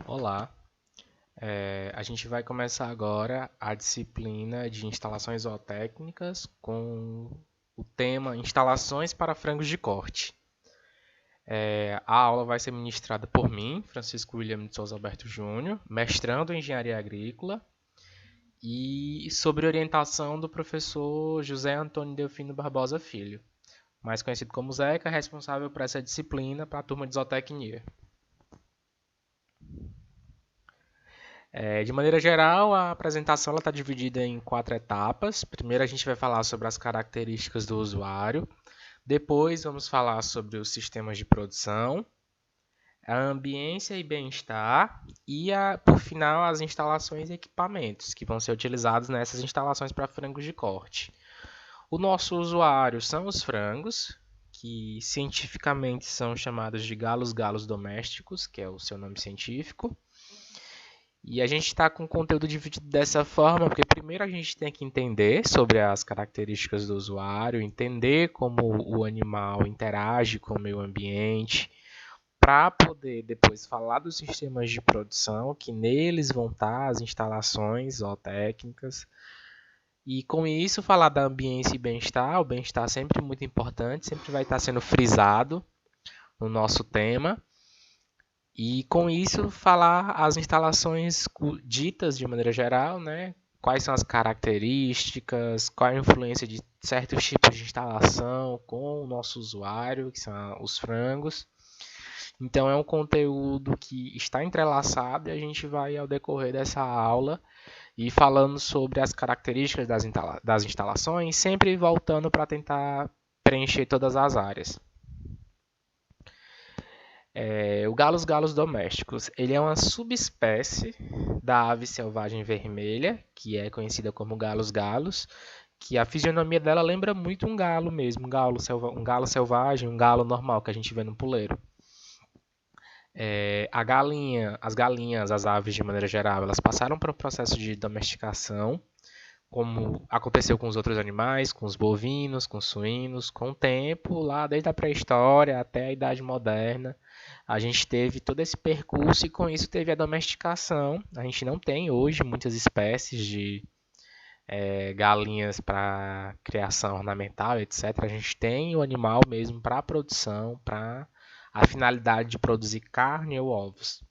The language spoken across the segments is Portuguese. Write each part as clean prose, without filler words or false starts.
Olá, a gente vai começar agora a disciplina de instalações zootécnicas com o tema Instalações para frangos de corte. A aula vai ser ministrada por mim, Francisco William de Souza Alberto Júnior, mestrando em Engenharia Agrícola, e sobre orientação do professor José Antônio Delfino Barbosa Filho, mais conhecido como Zeca, responsável por essa disciplina para a turma de zootecnia. De maneira geral, a apresentação está dividida em 4 etapas. Primeiro, a gente vai falar sobre as características do usuário. Depois, vamos falar sobre os sistemas de produção, a ambiência e bem-estar. E, por final, as instalações e equipamentos que vão ser utilizados nessas instalações para frangos de corte. O nosso usuário são os frangos, que cientificamente são chamados de galos domésticos, que é o seu nome científico. E a gente está com o conteúdo dividido dessa forma, porque primeiro a gente tem que entender sobre as características do usuário, entender como o animal interage com o meio ambiente, para poder depois falar dos sistemas de produção, que neles vão estar as instalações zootécnicas. E com isso falar da ambiência e bem-estar, o bem-estar sempre muito importante, sempre vai estar sendo frisado no nosso tema. E com isso falar as instalações ditas de maneira geral, né? Quais são as características, qual a influência de certos tipos de instalação com o nosso usuário, que são os frangos. Então é um conteúdo que está entrelaçado e a gente vai ao decorrer dessa aula e falando sobre as características das instalações, sempre voltando para tentar preencher todas as áreas. O galos domésticos, ele é uma subespécie da ave selvagem vermelha, que é conhecida como galos, que a fisionomia dela lembra muito um galo mesmo, um galo selvagem, um galo normal que a gente vê no puleiro. As galinhas, as aves de maneira geral, elas passaram por um processo de domesticação, como aconteceu com os outros animais, com os bovinos, com os suínos, com o tempo, lá desde a pré-história até a Idade Moderna, a gente teve todo esse percurso e com isso teve a domesticação. A gente não tem hoje muitas espécies de galinhas para criação ornamental, etc. A gente tem o animal mesmo para produção, para a finalidade de produzir carne ou ovos.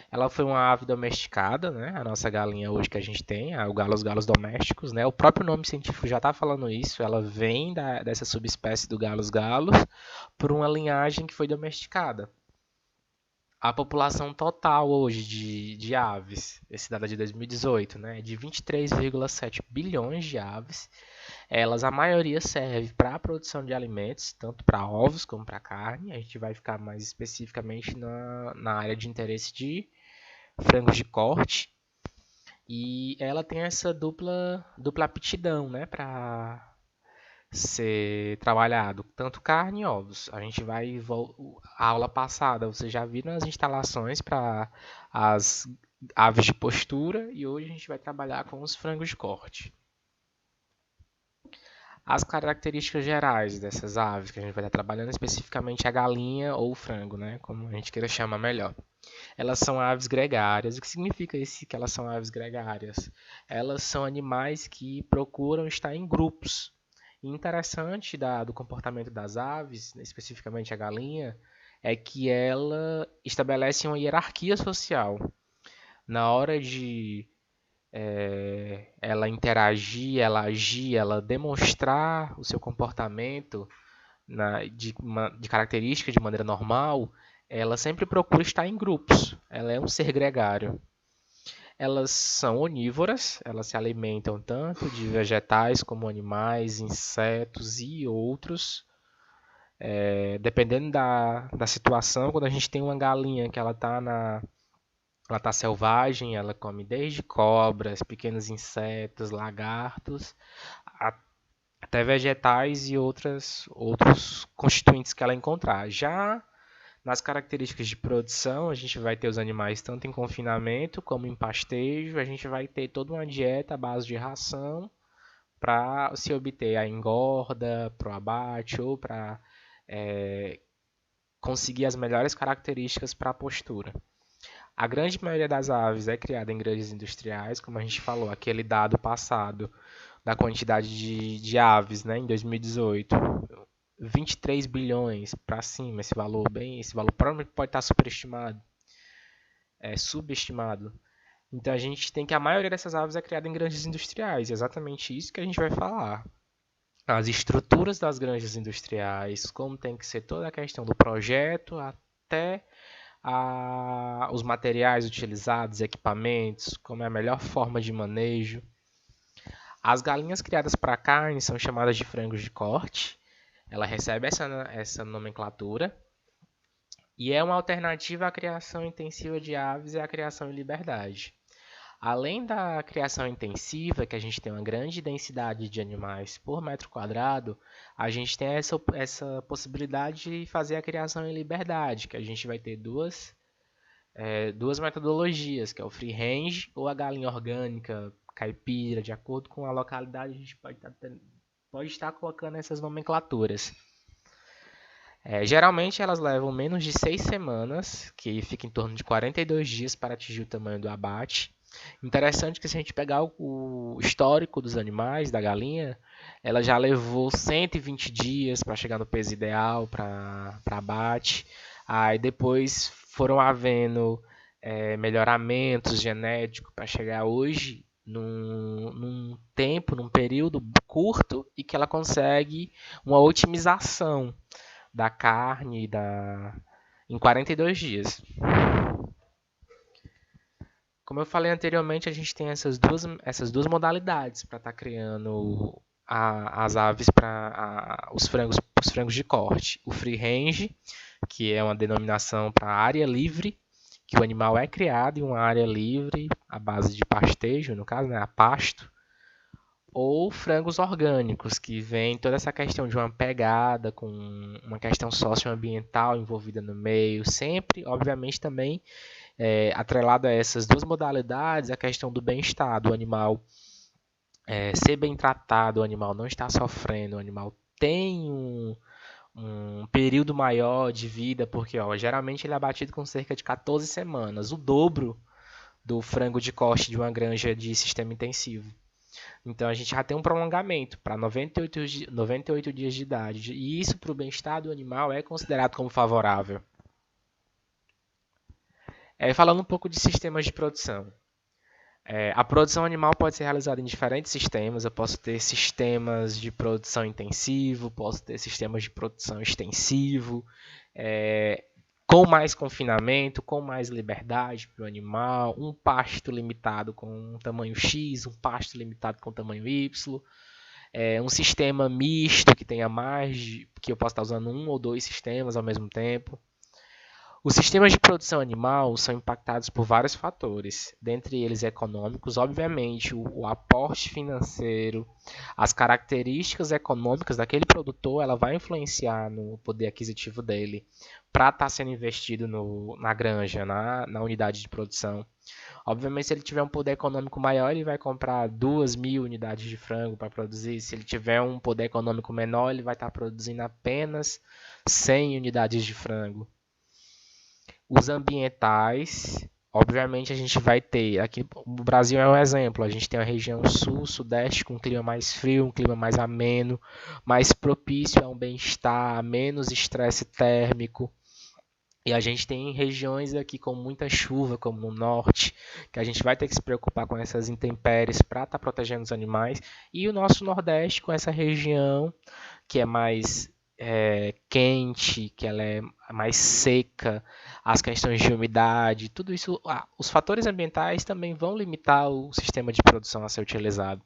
Ela foi uma ave domesticada, né? A nossa galinha hoje que a gente tem, os galos domésticos, né? O próprio nome científico já está falando isso. Ela vem dessa subespécie do galos por uma linhagem que foi domesticada. A população total hoje de aves, esse dado é de 2018, né? De 23,7 bilhões de aves. A maioria serve para a produção de alimentos, tanto para ovos como para carne. A gente vai ficar mais especificamente na área de interesse de frangos de corte. E ela tem essa dupla aptidão, né, para ser trabalhado, tanto carne e ovos. A aula passada, vocês já viram as instalações para as aves de postura e hoje a gente vai trabalhar com os frangos de corte. As características gerais dessas aves que a gente vai estar trabalhando, especificamente a galinha ou o frango, né, como a gente queira chamar melhor. Elas são aves gregárias. O que significa isso que elas são aves gregárias? Elas são animais que procuram estar em grupos. E interessante do comportamento das aves, especificamente a galinha, é que ela estabelece uma hierarquia social. Na hora de ela interagir, ela agir, ela demonstrar o seu comportamento de característica de maneira normal, ela sempre procura estar em grupos. Ela é um ser gregário. Elas são onívoras, elas se alimentam tanto de vegetais como animais, insetos e outros. Dependendo da situação, quando a gente tem uma galinha que ela está selvagem, ela come desde cobras, pequenos insetos, lagartos, até vegetais e outros constituintes que ela encontrar. Já nas características de produção, a gente vai ter os animais tanto em confinamento como em pastejo. A gente vai ter toda uma dieta à base de ração para se obter a engorda, para o abate ou para conseguir as melhores características para a postura. A grande maioria das aves é criada em granjas industriais, como a gente falou, aquele dado passado da quantidade de aves, né, em 2018. 23 bilhões para cima, esse valor provavelmente pode estar superestimado, subestimado. Então a gente tem que a maioria dessas aves é criada em granjas industriais, é exatamente isso que a gente vai falar. As estruturas das granjas industriais, como tem que ser toda a questão do projeto até os materiais utilizados, equipamentos, como é a melhor forma de manejo. As galinhas criadas para carne são chamadas de frangos de corte. Ela recebe essa nomenclatura e é uma alternativa à criação intensiva de aves e à criação em liberdade. Além da criação intensiva, que a gente tem uma grande densidade de animais por metro quadrado, a gente tem essa possibilidade de fazer a criação em liberdade, que a gente vai ter duas metodologias, que é o free range ou a galinha orgânica, caipira, de acordo com a localidade, a gente pode estar colocando essas nomenclaturas. Geralmente elas levam menos de 6 semanas, que fica em torno de 42 dias para atingir o tamanho do abate. Interessante que se a gente pegar o histórico dos animais, da galinha, ela já levou 120 dias para chegar no peso ideal para abate. Aí depois foram havendo melhoramentos genéticos para chegar hoje num período curto e que ela consegue uma otimização da carne em 42 dias. Como eu falei anteriormente, a gente tem essas duas modalidades para estar criando as aves para os frangos de corte. O free range, que é uma denominação para área livre, que o animal é criado em uma área livre, à base de pastejo, no caso, né, a pasto. Ou frangos orgânicos, que vem toda essa questão de uma pegada, com uma questão socioambiental envolvida no meio, sempre, obviamente, também atrelado a essas duas modalidades, a questão do bem-estar do animal, ser bem tratado, o animal não estar sofrendo, o animal tem um período maior de vida, porque geralmente ele é abatido com cerca de 14 semanas, o dobro do frango de corte de uma granja de sistema intensivo. Então a gente já tem um prolongamento para 98 dias de idade. E isso para o bem-estar do animal é considerado como favorável. Falando um pouco de sistemas de produção. A produção animal pode ser realizada em diferentes sistemas. Eu posso ter sistemas de produção intensivo, posso ter sistemas de produção extensivo, com mais confinamento, com mais liberdade para o animal, um pasto limitado com um tamanho X, um pasto limitado com tamanho Y, um sistema misto que tenha que eu possa estar usando um ou dois sistemas ao mesmo tempo. Os sistemas de produção animal são impactados por vários fatores, dentre eles econômicos, obviamente, o aporte financeiro, as características econômicas daquele produtor, ela vai influenciar no poder aquisitivo dele para estar sendo investido na granja, na unidade de produção. Obviamente, se ele tiver um poder econômico maior, ele vai comprar 2.000 unidades de frango para produzir. Se ele tiver um poder econômico menor, ele vai estar produzindo apenas 100 unidades de frango. Os ambientais, obviamente a gente vai ter, aqui o Brasil é um exemplo, a gente tem a região sul, sudeste com um clima mais frio, um clima mais ameno, mais propício a um bem-estar, menos estresse térmico. E a gente tem regiões aqui com muita chuva, como no norte, que a gente vai ter que se preocupar com essas intempéries para estar protegendo os animais. E o nosso nordeste com essa região que é mais quente, que ela é mais seca, as questões de umidade, tudo isso, os fatores ambientais também vão limitar o sistema de produção a ser utilizado.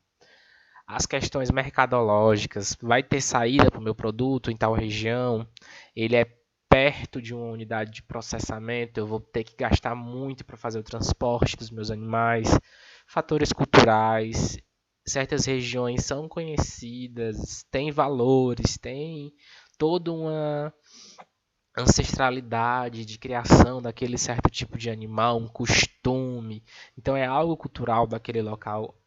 As questões mercadológicas, vai ter saída para o meu produto em tal região, ele é perto de uma unidade de processamento, eu vou ter que gastar muito para fazer o transporte dos meus animais. Fatores culturais, certas regiões são conhecidas, têm valores, têm toda uma ancestralidade de criação daquele certo tipo de animal, um costume. Então é algo cultural daquele local.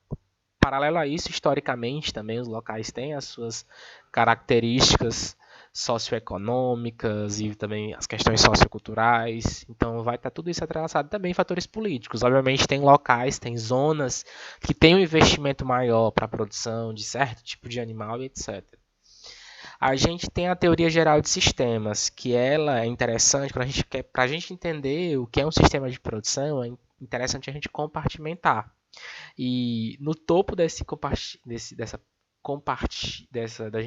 Paralelo a isso, historicamente também os locais têm as suas características socioeconômicas e também as questões socioculturais. Então vai estar tudo isso atrelado também em fatores políticos. Obviamente tem locais, tem zonas que têm um investimento maior para a produção de certo tipo de animal e etc. A gente tem a teoria geral de sistemas, que ela é interessante para a gente entender o que é um sistema de produção, é interessante a gente compartimentar. E no topo da gente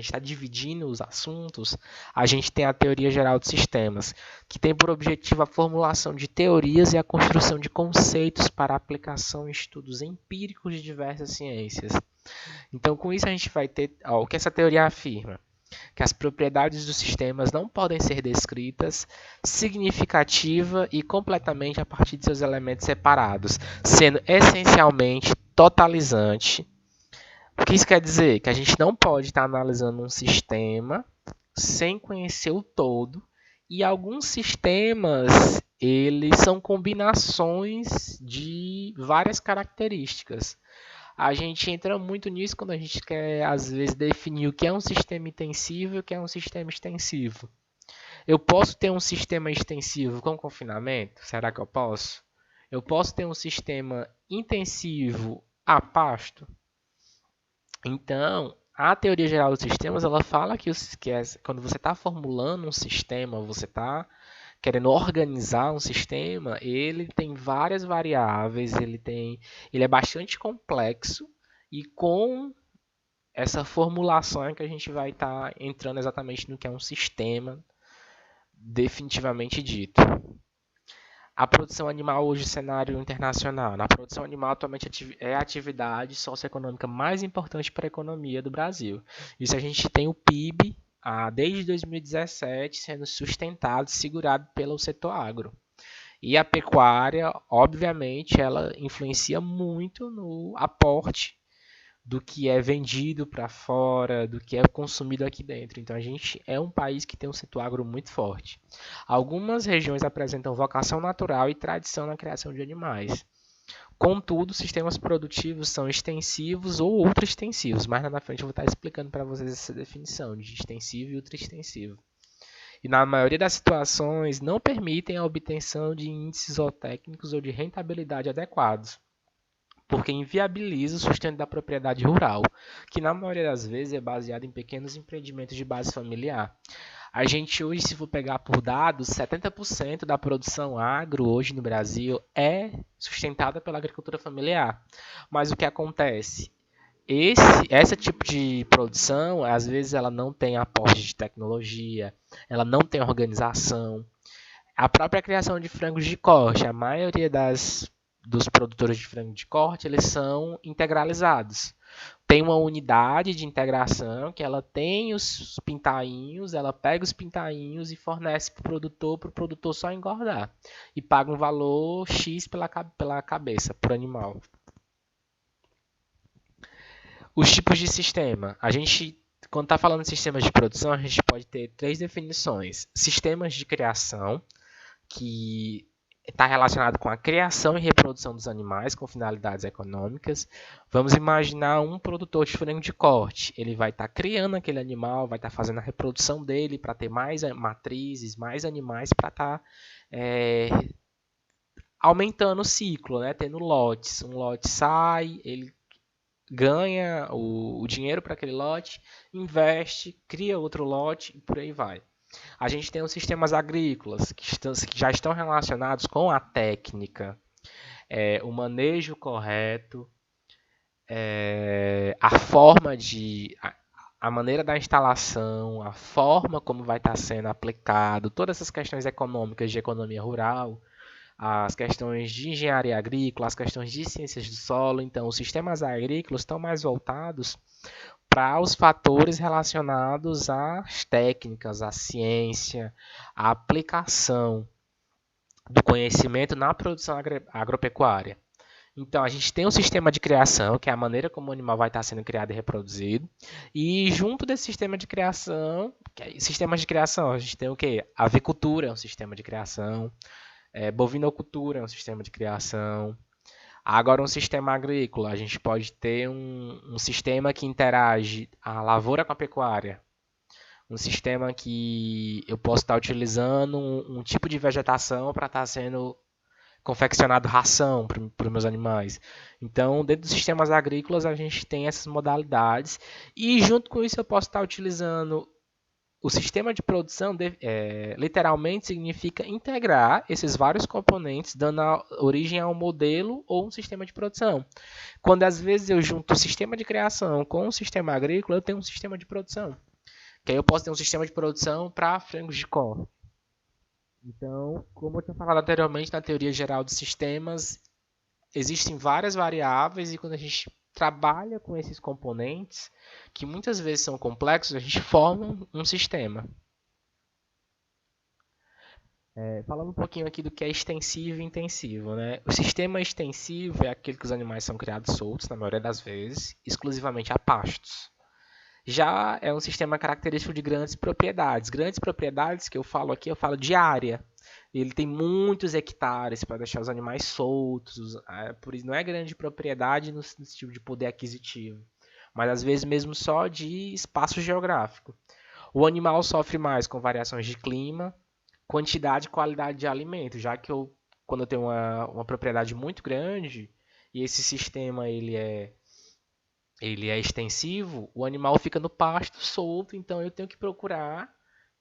estar dividindo os assuntos, a gente tem a teoria geral de sistemas, que tem por objetivo a formulação de teorias e a construção de conceitos para aplicação em estudos empíricos de diversas ciências. Então, com isso a gente vai ter o que essa teoria afirma, que as propriedades dos sistemas não podem ser descritas significativa e completamente a partir de seus elementos separados, sendo essencialmente totalizante. O que isso quer dizer? Que a gente não pode estar analisando um sistema sem conhecer o todo, e alguns sistemas eles são combinações de várias características. A gente entra muito nisso quando a gente quer, às vezes, definir o que é um sistema intensivo e o que é um sistema extensivo. Eu posso ter um sistema extensivo com confinamento? Será que eu posso? Eu posso ter um sistema intensivo a pasto? Então, a teoria geral dos sistemas, ela fala quando você está formulando um sistema, você está querendo organizar um sistema, ele tem várias variáveis, ele é bastante complexo e com essa formulação é que a gente vai estar entrando exatamente no que é um sistema definitivamente dito. A produção animal hoje, cenário internacional. Na produção animal, atualmente é a atividade socioeconômica mais importante para a economia do Brasil. Isso a gente tem o PIB desde 2017 sendo sustentado, segurado pelo setor agro. E a pecuária, obviamente, ela influencia muito no aporte do que é vendido para fora, do que é consumido aqui dentro. Então a gente é um país que tem um setor agro muito forte. Algumas regiões apresentam vocação natural e tradição na criação de animais. Contudo, sistemas produtivos são extensivos ou ultraextensivos. Mais lá na frente eu vou estar explicando para vocês essa definição de extensivo e ultraextensivo. E na maioria das situações não permitem a obtenção de índices zootécnicos ou de rentabilidade adequados, porque inviabiliza o sustento da propriedade rural, que na maioria das vezes é baseado em pequenos empreendimentos de base familiar. A gente hoje, se for pegar por dados, 70% da produção agro hoje no Brasil é sustentada pela agricultura familiar. Mas o que acontece? Esse tipo de produção, às vezes, ela não tem aporte de tecnologia, ela não tem organização. A própria criação de frangos de corte, a maioria dos produtores de frango de corte, eles são integralizados. Tem uma unidade de integração que ela tem os pintainhos, ela pega os pintainhos e fornece para o produtor só engordar. E paga um valor X pela cabeça, por animal. Os tipos de sistema. Quando está falando de sistemas de produção, a gente pode ter três definições. Sistemas de criação, que está relacionado com a criação e reprodução dos animais com finalidades econômicas. Vamos imaginar um produtor de frango de corte. Ele vai estar criando aquele animal, vai estar fazendo a reprodução dele para ter mais matrizes, mais animais para estar aumentando o ciclo, né? Tendo lotes. Um lote sai, ele ganha o dinheiro para aquele lote, investe, cria outro lote e por aí vai. A gente tem os sistemas agrícolas que já estão relacionados com a técnica, o manejo correto, a maneira da instalação, a forma como vai estar sendo aplicado, todas essas questões econômicas de economia rural, as questões de engenharia agrícola, as questões de ciências do solo. Então, os sistemas agrícolas estão mais voltados para os fatores relacionados às técnicas, à ciência, à aplicação do conhecimento na produção agropecuária. Então, a gente tem um sistema de criação, que é a maneira como o animal vai estar sendo criado e reproduzido. E junto desse sistema de criação, sistemas de criação, a gente tem o quê? A avicultura é um sistema de criação, bovinocultura é um sistema de criação. Agora, um sistema agrícola, a gente pode ter um sistema que interage a lavoura com a pecuária. Um sistema que eu posso estar utilizando um tipo de vegetação para estar sendo confeccionado ração para os meus animais. Então, dentro dos sistemas agrícolas, a gente tem essas modalidades e, junto com isso, eu posso estar utilizando o sistema de produção, literalmente, significa integrar esses vários componentes, dando origem a um modelo ou um sistema de produção. Quando, às vezes, eu junto o sistema de criação com o sistema agrícola, eu tenho um sistema de produção. Que aí eu posso ter um sistema de produção para frangos de corte. Então, como eu tinha falado anteriormente, na teoria geral dos sistemas, existem várias variáveis e quando a gente trabalha com esses componentes, que muitas vezes são complexos, a gente forma um sistema. Falando um pouquinho aqui do que é extensivo e intensivo, né? O sistema extensivo é aquele que os animais são criados soltos, na maioria das vezes, exclusivamente a pastos. Já é um sistema característico de grandes propriedades. Grandes propriedades que eu falo aqui, eu falo de área. Ele tem muitos hectares para deixar os animais soltos. Por isso não é grande propriedade no sentido de poder aquisitivo, mas às vezes mesmo só de espaço geográfico. O animal sofre mais com variações de clima, quantidade e qualidade de alimento, já que quando eu tenho uma propriedade muito grande e esse sistema ele é extensivo, o animal fica no pasto solto, então eu tenho que procurar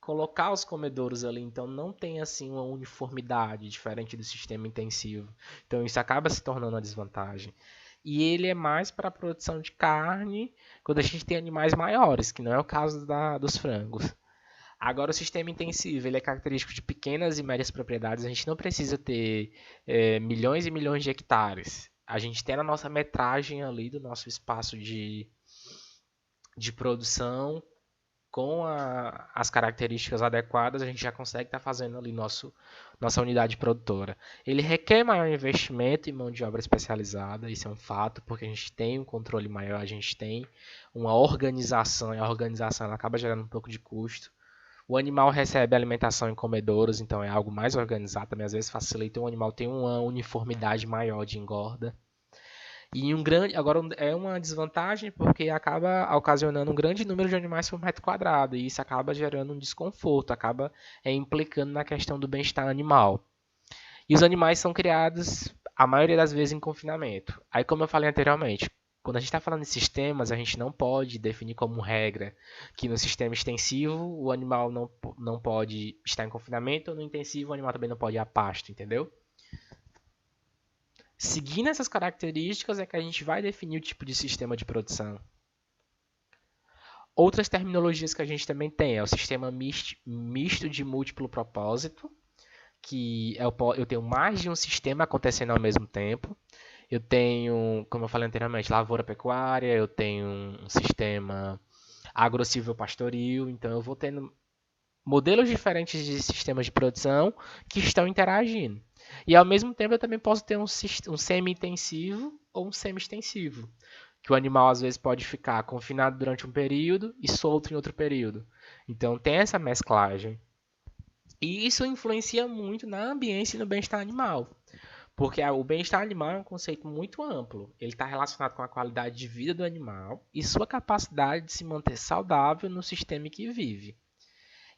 colocar os comedouros ali, então não tem assim uma uniformidade diferente do sistema intensivo. Então isso acaba se tornando uma desvantagem. E ele é mais para a produção de carne quando a gente tem animais maiores, que não é o caso dos frangos. Agora o sistema intensivo, ele é característico de pequenas e médias propriedades, a gente não precisa ter milhões e milhões de hectares. A gente tem na nossa metragem ali do nosso espaço de produção, com as características adequadas, a gente já consegue estar fazendo ali nossa unidade produtora. Ele requer maior investimento em mão de obra especializada, isso é um fato, porque a gente tem um controle maior, a gente tem uma organização, e a organização ela acaba gerando um pouco de custo. O animal recebe alimentação em comedouros, então é algo mais organizado, também às vezes facilita, o animal tem uma uniformidade maior de engorda. E agora é uma desvantagem porque acaba ocasionando um grande número de animais por metro quadrado, e isso acaba gerando um desconforto, acaba implicando na questão do bem-estar animal. E os animais são criados, a maioria das vezes, em confinamento. Aí, como eu falei anteriormente, quando a gente está falando de sistemas, a gente não pode definir como regra que no sistema extensivo o animal não pode estar em confinamento, ou no intensivo o animal também não pode ir a pasto, entendeu? Seguindo essas características é que a gente vai definir o tipo de sistema de produção. Outras terminologias que a gente também tem é o sistema misto de múltiplo propósito, que eu tenho mais de um sistema acontecendo ao mesmo tempo. Eu tenho, como eu falei anteriormente, lavoura-pecuária, eu tenho um sistema agro-silvio-pastoril, então eu vou tendo modelos diferentes de sistemas de produção que estão interagindo. E ao mesmo tempo eu também posso ter um semi-intensivo ou um semi-extensivo, que o animal às vezes pode ficar confinado durante um período e solto em outro período. Então tem essa mesclagem. E isso influencia muito na ambiência e no bem-estar animal. Porque o bem-estar animal é um conceito muito amplo. Ele está relacionado com a qualidade de vida do animal e sua capacidade de se manter saudável no sistema em que vive.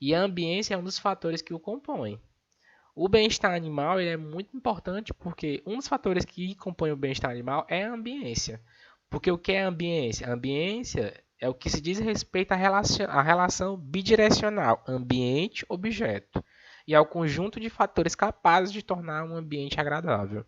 E a ambiência é um dos fatores que o compõem. O bem-estar animal ele é muito importante porque um dos fatores que compõe o bem-estar animal é a ambiência. Porque o que é a ambiência? A ambiência é o que se diz respeito à relação bidirecional ambiente-objeto e ao conjunto de fatores capazes de tornar um ambiente agradável.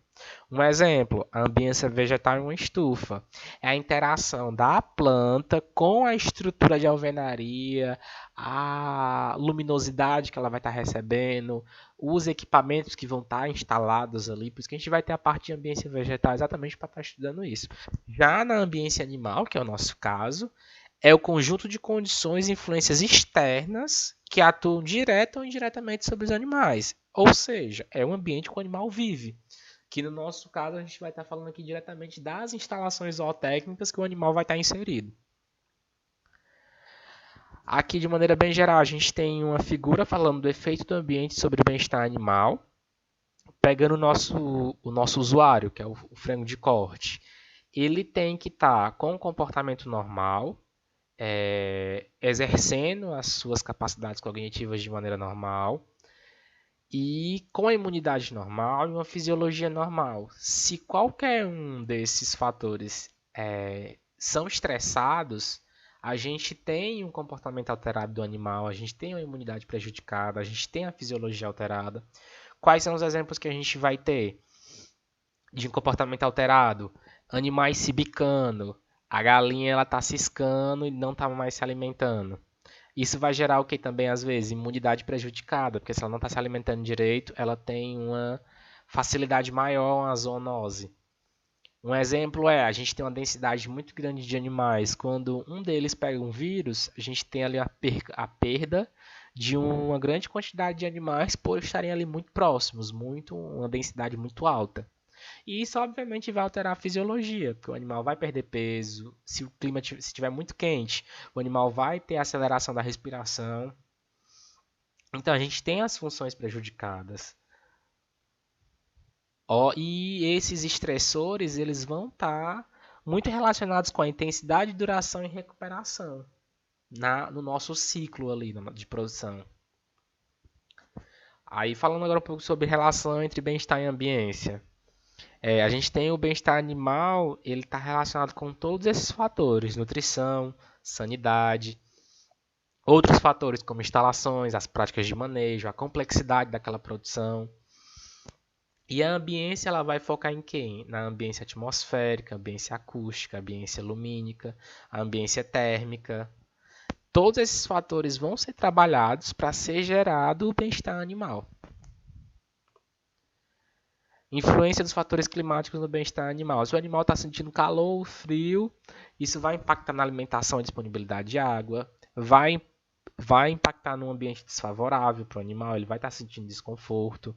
Um exemplo, a ambiência vegetal em uma estufa é a interação da planta com a estrutura de alvenaria, a luminosidade que ela vai estar recebendo, os equipamentos que vão estar instalados ali, por isso que a gente vai ter a parte de ambiência vegetal exatamente para estar estudando isso. Já na ambiência animal, que é o nosso caso, é o conjunto de condições e influências externas que atuam direta ou indiretamente sobre os animais. Ou seja, é o ambiente que o animal vive. Que no nosso caso a gente vai estar falando aqui diretamente das instalações zootécnicas que o animal vai estar inserido. Aqui de maneira bem geral a gente tem uma figura falando do efeito do ambiente sobre o bem-estar animal, pegando o nosso usuário, que é o frango de corte. Ele tem que estar com um comportamento normal, exercendo as suas capacidades cognitivas de maneira normal e com a imunidade normal e uma fisiologia normal. Se qualquer um desses fatores são estressados, a gente tem um comportamento alterado do animal, a gente tem uma imunidade prejudicada, a gente tem a fisiologia alterada. Quais são os exemplos que a gente vai ter de um comportamento alterado? Animais se bicando, a galinha ela está ciscando e não está mais se alimentando. Isso vai gerar o que também, às vezes? Imunidade prejudicada, porque se ela não está se alimentando direito, ela tem uma facilidade maior à zoonose. Um exemplo a gente tem uma densidade muito grande de animais. Quando um deles pega um vírus, a gente tem ali a perda de uma grande quantidade de animais por estarem ali muito próximos, uma densidade muito alta. E isso, obviamente, vai alterar a fisiologia, porque o animal vai perder peso. Se o clima estiver muito quente, o animal vai ter aceleração da respiração. Então, a gente tem as funções prejudicadas. E esses estressores, eles vão estar muito relacionados com a intensidade, duração e recuperação no nosso ciclo ali de produção. Aí, falando agora um pouco sobre relação entre bem-estar e ambiência. A gente tem o bem-estar animal, ele está relacionado com todos esses fatores, nutrição, sanidade, outros fatores como instalações, as práticas de manejo, a complexidade daquela produção. E a ambiência ela vai focar em quem? Na ambiência atmosférica, ambiência acústica, ambiência lumínica, a ambiência térmica. Todos esses fatores vão ser trabalhados para ser gerado o bem-estar animal. Influência dos fatores climáticos no bem-estar animal. Se o animal está sentindo calor, frio, isso vai impactar na alimentação e disponibilidade de água, vai impactar num ambiente desfavorável para o animal, ele vai estar sentindo desconforto.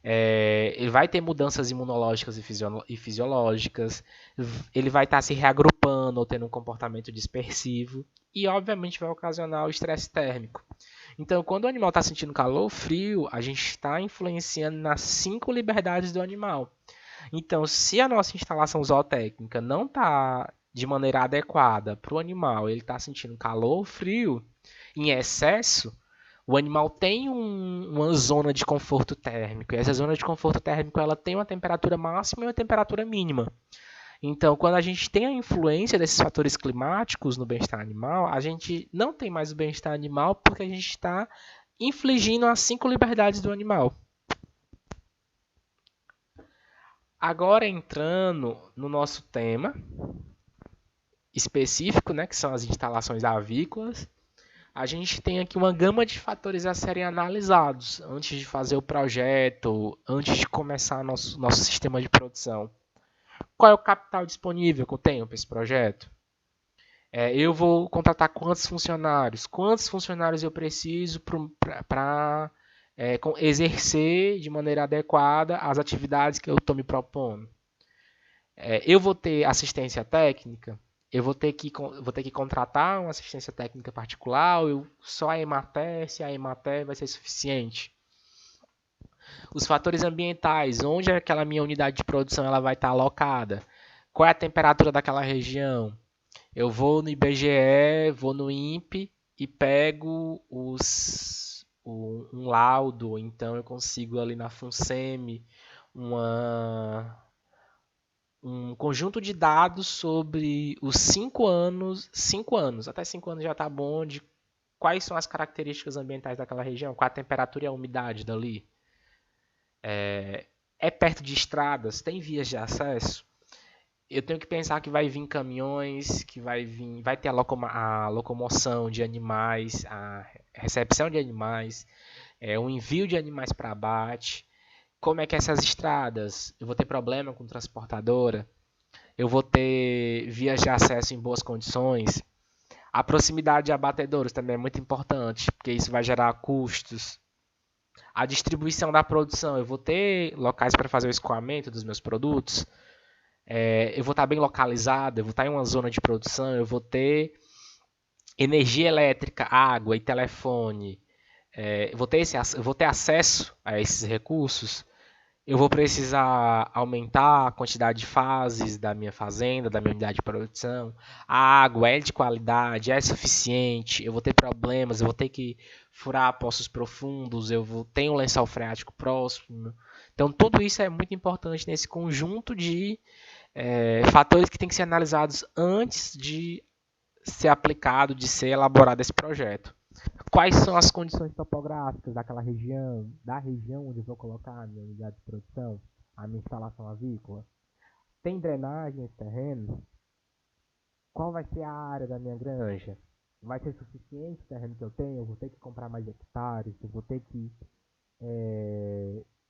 Ele vai ter mudanças imunológicas e fisiológicas, ele vai estar se reagrupando ou tendo um comportamento dispersivo e, obviamente, vai ocasionar o estresse térmico. Então, quando o animal está sentindo calor ou frio, a gente está influenciando nas 5 liberdades do animal. Então, se a nossa instalação zootécnica não está de maneira adequada para o animal, ele está sentindo calor ou frio em excesso, o animal tem uma zona de conforto térmico. E essa zona de conforto térmico ela tem uma temperatura máxima e uma temperatura mínima. Então, quando a gente tem a influência desses fatores climáticos no bem-estar animal, a gente não tem mais o bem-estar animal porque a gente está infligindo as 5 liberdades do animal. Agora entrando no nosso tema específico, né, que são as instalações avícolas, a gente tem aqui uma gama de fatores a serem analisados antes de fazer o projeto, antes de começar nosso sistema de produção. Qual é o capital disponível que eu tenho para esse projeto? Eu vou contratar quantos funcionários? Quantos funcionários eu preciso para exercer de maneira adequada as atividades que eu estou me propondo? Eu vou ter assistência técnica? Eu vou ter que contratar uma assistência técnica particular ou só a Emater, se a Emater vai ser suficiente? Os fatores ambientais, onde aquela minha unidade de produção ela vai estar alocada? Qual é a temperatura daquela região? Eu vou no IBGE, vou no INPE e pego um laudo, então eu consigo ali na FUNSEMI um conjunto de dados sobre os 5 anos, até 5 anos já está bom, de quais são as características ambientais daquela região, qual a temperatura e a umidade dali. É perto de estradas, tem vias de acesso. Eu tenho que pensar que vai vir caminhões, que vai ter a locomoção de animais, a recepção de animais, o envio de animais para abate. Como é que essas estradas? Eu vou ter problema com transportadora? Eu vou ter vias de acesso em boas condições? A proximidade de abatedouros também é muito importante, porque isso vai gerar custos. A distribuição da produção, eu vou ter locais para fazer o escoamento dos meus produtos? Eu vou estar bem localizado, eu vou estar em uma zona de produção, eu vou ter energia elétrica, água e telefone. Eu vou ter acesso a esses recursos. Eu vou precisar aumentar a quantidade de fases da minha fazenda, da minha unidade de produção. A água é de qualidade, é suficiente. Eu vou ter problemas, eu vou ter que furar poços profundos, eu vou ter um lençol freático próximo. Então, tudo isso é muito importante nesse conjunto de fatores que têm que ser analisados antes de ser aplicado, de ser elaborado esse projeto. Quais são as condições topográficas daquela região, da região onde eu vou colocar a minha unidade de produção, a minha instalação avícola? Tem drenagem nesse terreno? Qual vai ser a área da minha granja? Vai ser suficiente o terreno que eu tenho? Eu vou ter que comprar mais hectares? Eu vou ter que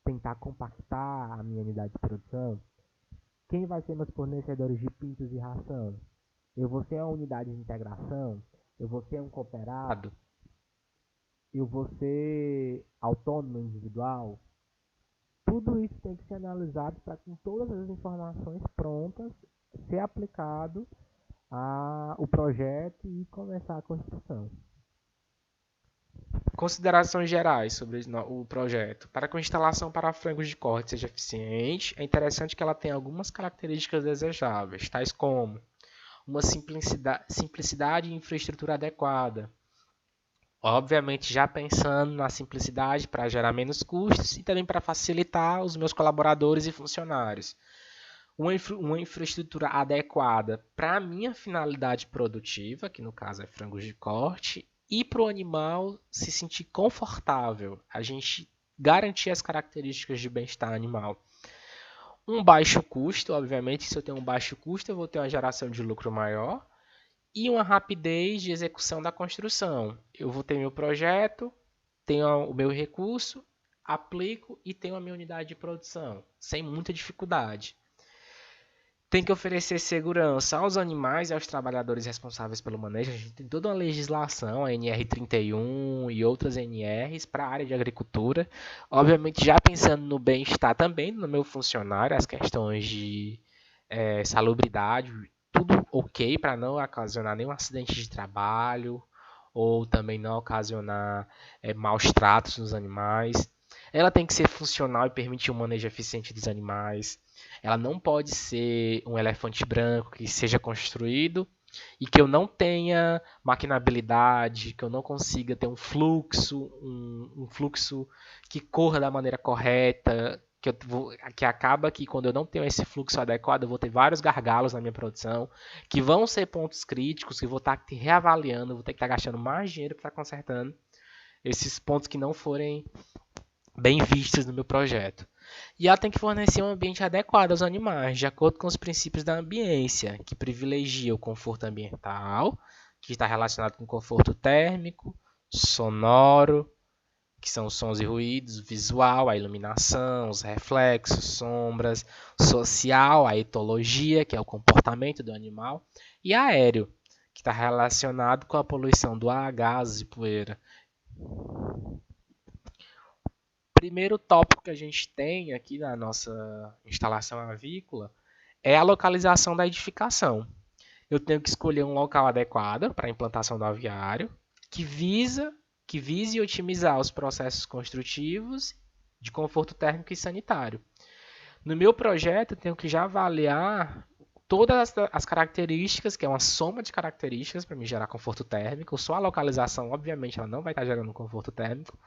tentar compactar a minha unidade de produção? Quem vai ser meus fornecedores de pintos e ração? Eu vou ser uma unidade de integração? Eu vou ser um cooperado? Eu vou ser autônomo individual? Tudo isso tem que ser analisado para, com todas as informações prontas, ser aplicado ao projeto e começar a construção. Considerações gerais sobre o projeto. Para que a instalação para frangos de corte seja eficiente, é interessante que ela tenha algumas características desejáveis, tais como uma simplicidade e infraestrutura adequada. Obviamente, já pensando na simplicidade para gerar menos custos e também para facilitar os meus colaboradores e funcionários. Uma infraestrutura adequada para a minha finalidade produtiva, que no caso é frangos de corte, e para o animal se sentir confortável. A gente garantir as características de bem-estar animal. Um baixo custo, obviamente, se eu tenho um baixo custo, eu vou ter uma geração de lucro maior. E uma rapidez de execução da construção. Eu vou ter meu projeto, tenho o meu recurso, aplico e tenho a minha unidade de produção, sem muita dificuldade. Tem que oferecer segurança aos animais e aos trabalhadores responsáveis pelo manejo. A gente tem toda uma legislação, a NR31 e outras NRs para a área de agricultura. Obviamente, já pensando no bem-estar também no meu funcionário, as questões de salubridade, tudo ok para não ocasionar nenhum acidente de trabalho ou também não ocasionar maus tratos nos animais. Ela tem que ser funcional e permitir um manejo eficiente dos animais. Ela não pode ser um elefante branco que seja construído e que eu não tenha maquinabilidade, que eu não consiga ter um fluxo que corra da maneira correta, que acaba que quando eu não tenho esse fluxo adequado, eu vou ter vários gargalos na minha produção, que vão ser pontos críticos, que eu vou estar reavaliando, vou ter que estar gastando mais dinheiro para estar consertando esses pontos que não forem bem vistos no meu projeto. E ela tem que fornecer um ambiente adequado aos animais, de acordo com os princípios da ambiência, que privilegia o conforto ambiental, que está relacionado com o conforto térmico, sonoro, que são os sons e ruídos, visual, a iluminação, os reflexos, sombras, social, a etologia, que é o comportamento do animal, e aéreo, que está relacionado com a poluição do ar, gases e poeira. Primeiro tópico que a gente tem aqui na nossa instalação avícola é a localização da edificação. Eu tenho que escolher um local adequado para a implantação do aviário, que vise otimizar os processos construtivos de conforto térmico e sanitário. No meu projeto, eu tenho que já avaliar todas as características, que é uma soma de características para me gerar conforto térmico. Só a localização, obviamente, ela não vai estar gerando conforto térmico,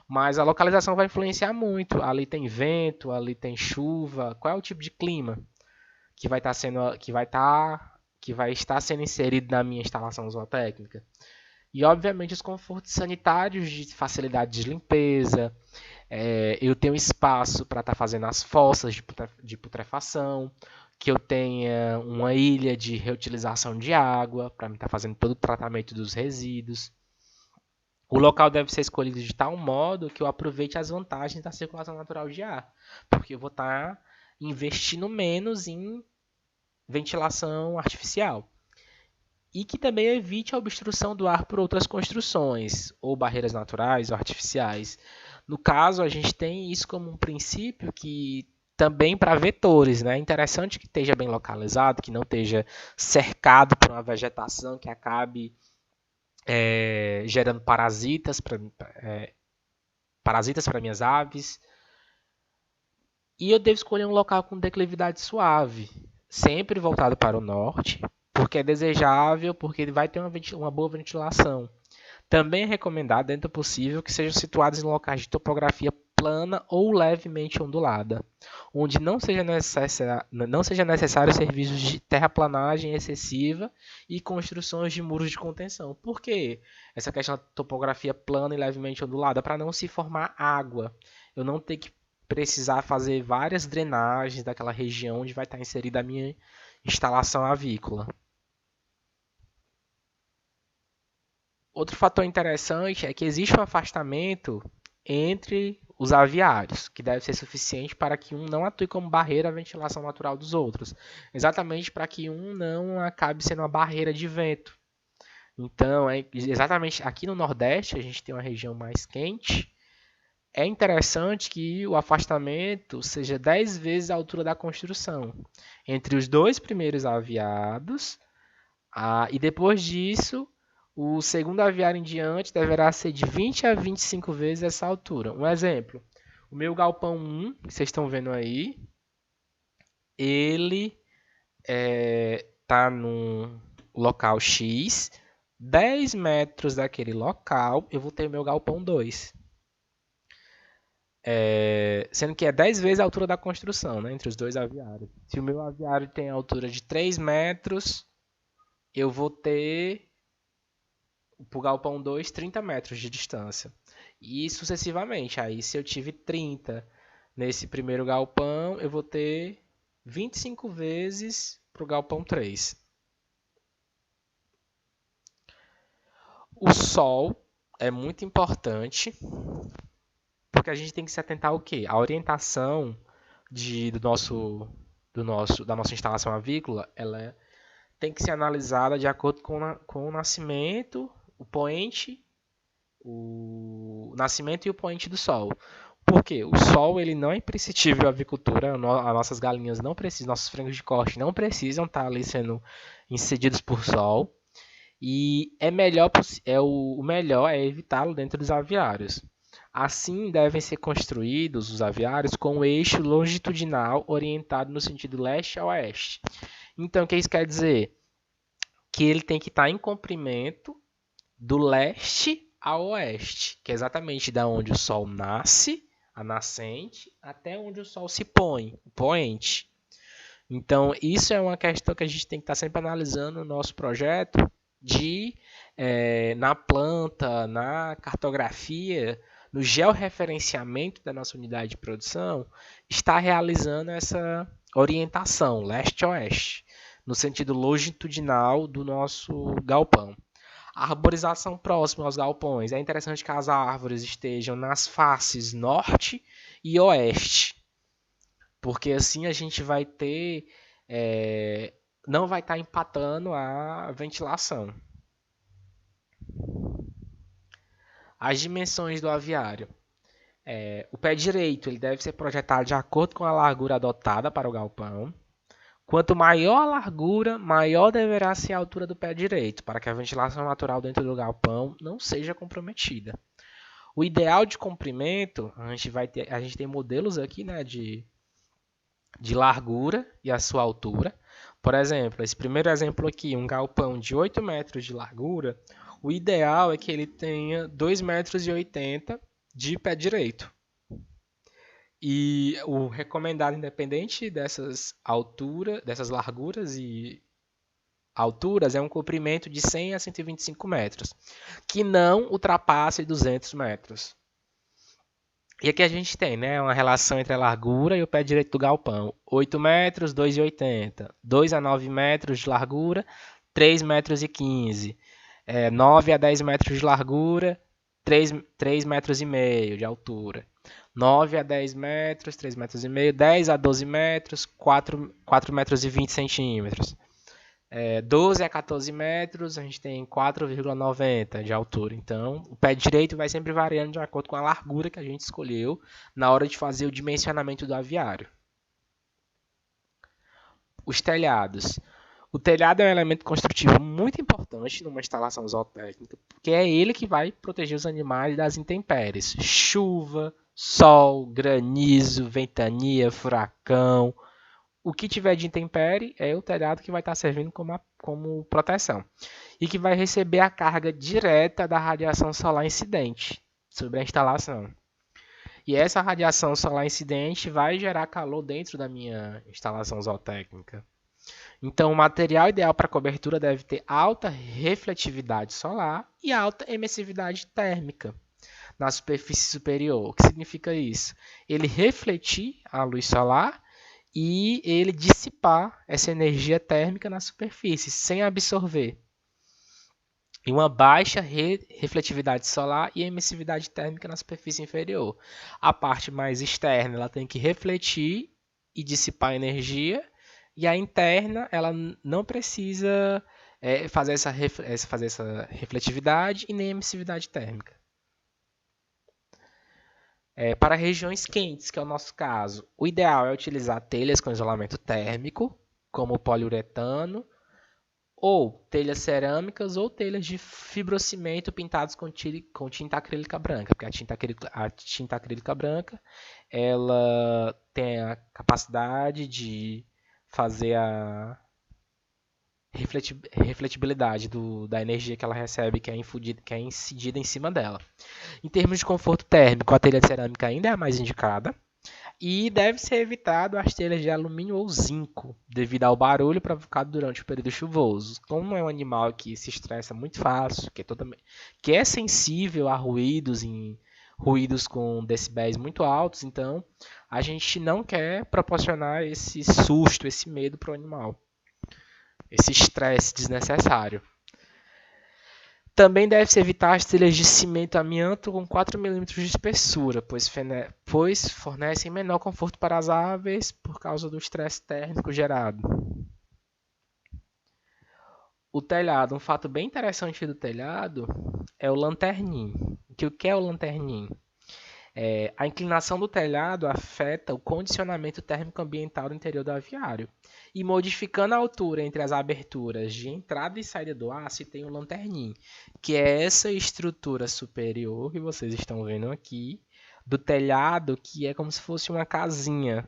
mas a localização vai influenciar muito. Ali tem vento, ali tem chuva. Qual é o tipo de clima que vai estar sendo inserido na minha instalação zootécnica? E, obviamente, os confortos sanitários de facilidade de limpeza. Eu tenho espaço para estar fazendo as fossas de putrefação, que eu tenha uma ilha de reutilização de água, para estar fazendo todo o tratamento dos resíduos. O local deve ser escolhido de tal modo que eu aproveite as vantagens da circulação natural de ar, porque eu vou estar investindo menos em ventilação artificial. E que também evite a obstrução do ar por outras construções, ou barreiras naturais ou artificiais. No caso, a gente tem isso como um princípio que também para vetores, né? É interessante que esteja bem localizado, que não esteja cercado por uma vegetação que acabe gerando parasitas para minhas aves. E eu devo escolher um local com declividade suave, sempre voltado para o norte, porque é desejável, porque ele vai ter uma boa ventilação. Também é recomendado, dentro do possível, que sejam situados em locais de topografia plana ou levemente ondulada, onde não seja necessário serviços de terraplanagem excessiva e construções de muros de contenção. Por quê? Essa questão da topografia plana e levemente ondulada, para não se formar água. Eu não ter que precisar fazer várias drenagens daquela região onde vai estar inserida a minha instalação avícola. Outro fator interessante é que existe um afastamento entre os aviários, que deve ser suficiente para que um não atue como barreira à ventilação natural dos outros, exatamente para que um não acabe sendo uma barreira de vento. Então, exatamente aqui no Nordeste, a gente tem uma região mais quente, é interessante que o afastamento seja 10 vezes a altura da construção, entre os dois primeiros aviados, e depois disso, o segundo aviário em diante deverá ser de 20 a 25 vezes essa altura. Um exemplo, o meu galpão 1, que vocês estão vendo aí, ele está num local X, 10 metros daquele local, eu vou ter meu galpão 2. Sendo que é 10 vezes a altura da construção, né, entre os dois aviários. Se o meu aviário tem a altura de 3 metros, eu vou ter, para o galpão 2, 30 metros de distância. E sucessivamente. Aí, se eu tive 30 nesse primeiro galpão, eu vou ter 25 vezes para o galpão 3. O sol é muito importante, porque a gente tem que se atentar ao quê? A orientação da nossa instalação avícola, ela tem que ser analisada de acordo com o nascimento, o nascimento e o poente do sol. Por quê? O sol ele não é imprescindível à avicultura, as nossas galinhas não precisam, nossos frangos de corte não precisam estar ali sendo incedidos por sol. E o melhor é evitá-lo dentro dos aviários. Assim, devem ser construídos os aviários com o eixo longitudinal orientado no sentido leste a oeste. Então, o que isso quer dizer? Que ele tem que estar em comprimento do leste a oeste, que é exatamente da onde o Sol nasce, a nascente, até onde o Sol se põe, o poente. Então, isso é uma questão que a gente tem que estar sempre analisando no nosso projeto na planta, na cartografia, no georreferenciamento da nossa unidade de produção, está realizando essa orientação leste-oeste, no sentido longitudinal do nosso galpão. A arborização próxima aos galpões. É interessante que as árvores estejam nas faces norte e oeste, porque assim a gente vai ter não vai estar empatando a ventilação. As dimensões do aviário. O pé direito ele deve ser projetado de acordo com a largura adotada para o galpão. Quanto maior a largura, maior deverá ser a altura do pé direito, para que a ventilação natural dentro do galpão não seja comprometida. O ideal de comprimento, a gente tem modelos aqui, né, de largura e a sua altura. Por exemplo, esse primeiro exemplo aqui, um galpão de 8 metros de largura, o ideal é que ele tenha 2,80 metros de pé direito. E o recomendado, independente dessas larguras e alturas, é um comprimento de 100 a 125 metros, que não ultrapasse 200 metros. E aqui a gente tem, né, uma relação entre a largura e o pé direito do galpão. 8 metros, 2,80. 2 a 9 metros de largura, 3,15 metros. 9 a 10 metros de largura, 3,5 metros de altura. 9 a 10 metros, 3,5 metros. 10 a 12 metros, 4,20 metros. 12 a 14 metros, a gente tem 4,90 de altura. Então, o pé direito vai sempre variando de acordo com a largura que a gente escolheu na hora de fazer o dimensionamento do aviário. Os telhados. O telhado é um elemento construtivo muito importante numa instalação zootécnica, porque é ele que vai proteger os animais das intempéries, chuva, sol, granizo, ventania, furacão. O que tiver de intempérie é o telhado que vai estar servindo como proteção. E que vai receber a carga direta da radiação solar incidente sobre a instalação. E essa radiação solar incidente vai gerar calor dentro da minha instalação zootécnica. Então, o material ideal para cobertura deve ter alta refletividade solar e alta emissividade térmica na superfície superior. O que significa isso? Ele refletir a luz solar e ele dissipar essa energia térmica na superfície, sem absorver. E uma baixa refletividade solar e emissividade térmica na superfície inferior. A parte mais externa ela tem que refletir e dissipar energia, e a interna ela não precisa fazer essa refletividade e nem emissividade térmica. Para regiões quentes, que é o nosso caso, o ideal é utilizar telhas com isolamento térmico, como poliuretano, ou telhas cerâmicas ou telhas de fibrocimento pintados com tinta acrílica branca, porque a tinta acrílica branca ela tem a capacidade de fazer a refletibilidade da energia que ela recebe, que é incidida em cima dela. Em termos de conforto térmico, a telha de cerâmica ainda é a mais indicada. E deve ser evitado as telhas de alumínio ou zinco, devido ao barulho provocado durante o período chuvoso. Como é um animal que se estressa muito fácil, que é sensível a ruídos com decibéis muito altos, então a gente não quer proporcionar esse susto, esse medo para o animal, esse estresse desnecessário. Também deve-se evitar as telhas de cimento amianto com 4 mm de espessura, pois fornecem menor conforto para as aves por causa do estresse térmico gerado. O telhado, um fato bem interessante do telhado é o lanterninho. O que é o lanterninho? A inclinação do telhado afeta o condicionamento térmico ambiental do interior do aviário. E modificando a altura entre as aberturas de entrada e saída do ar, se tem o lanterninho, que é essa estrutura superior que vocês estão vendo aqui, do telhado, que é como se fosse uma casinha,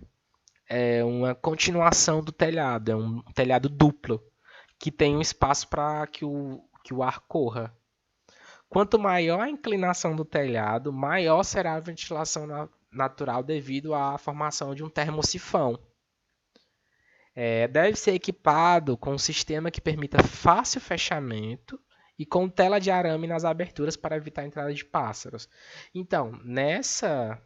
uma continuação do telhado, é um telhado duplo, que tem um espaço para que o ar corra. Quanto maior a inclinação do telhado, maior será a ventilação natural devido à formação de um termosifão. Deve ser equipado com um sistema que permita fácil fechamento e com tela de arame nas aberturas para evitar a entrada de pássaros. Então, nessa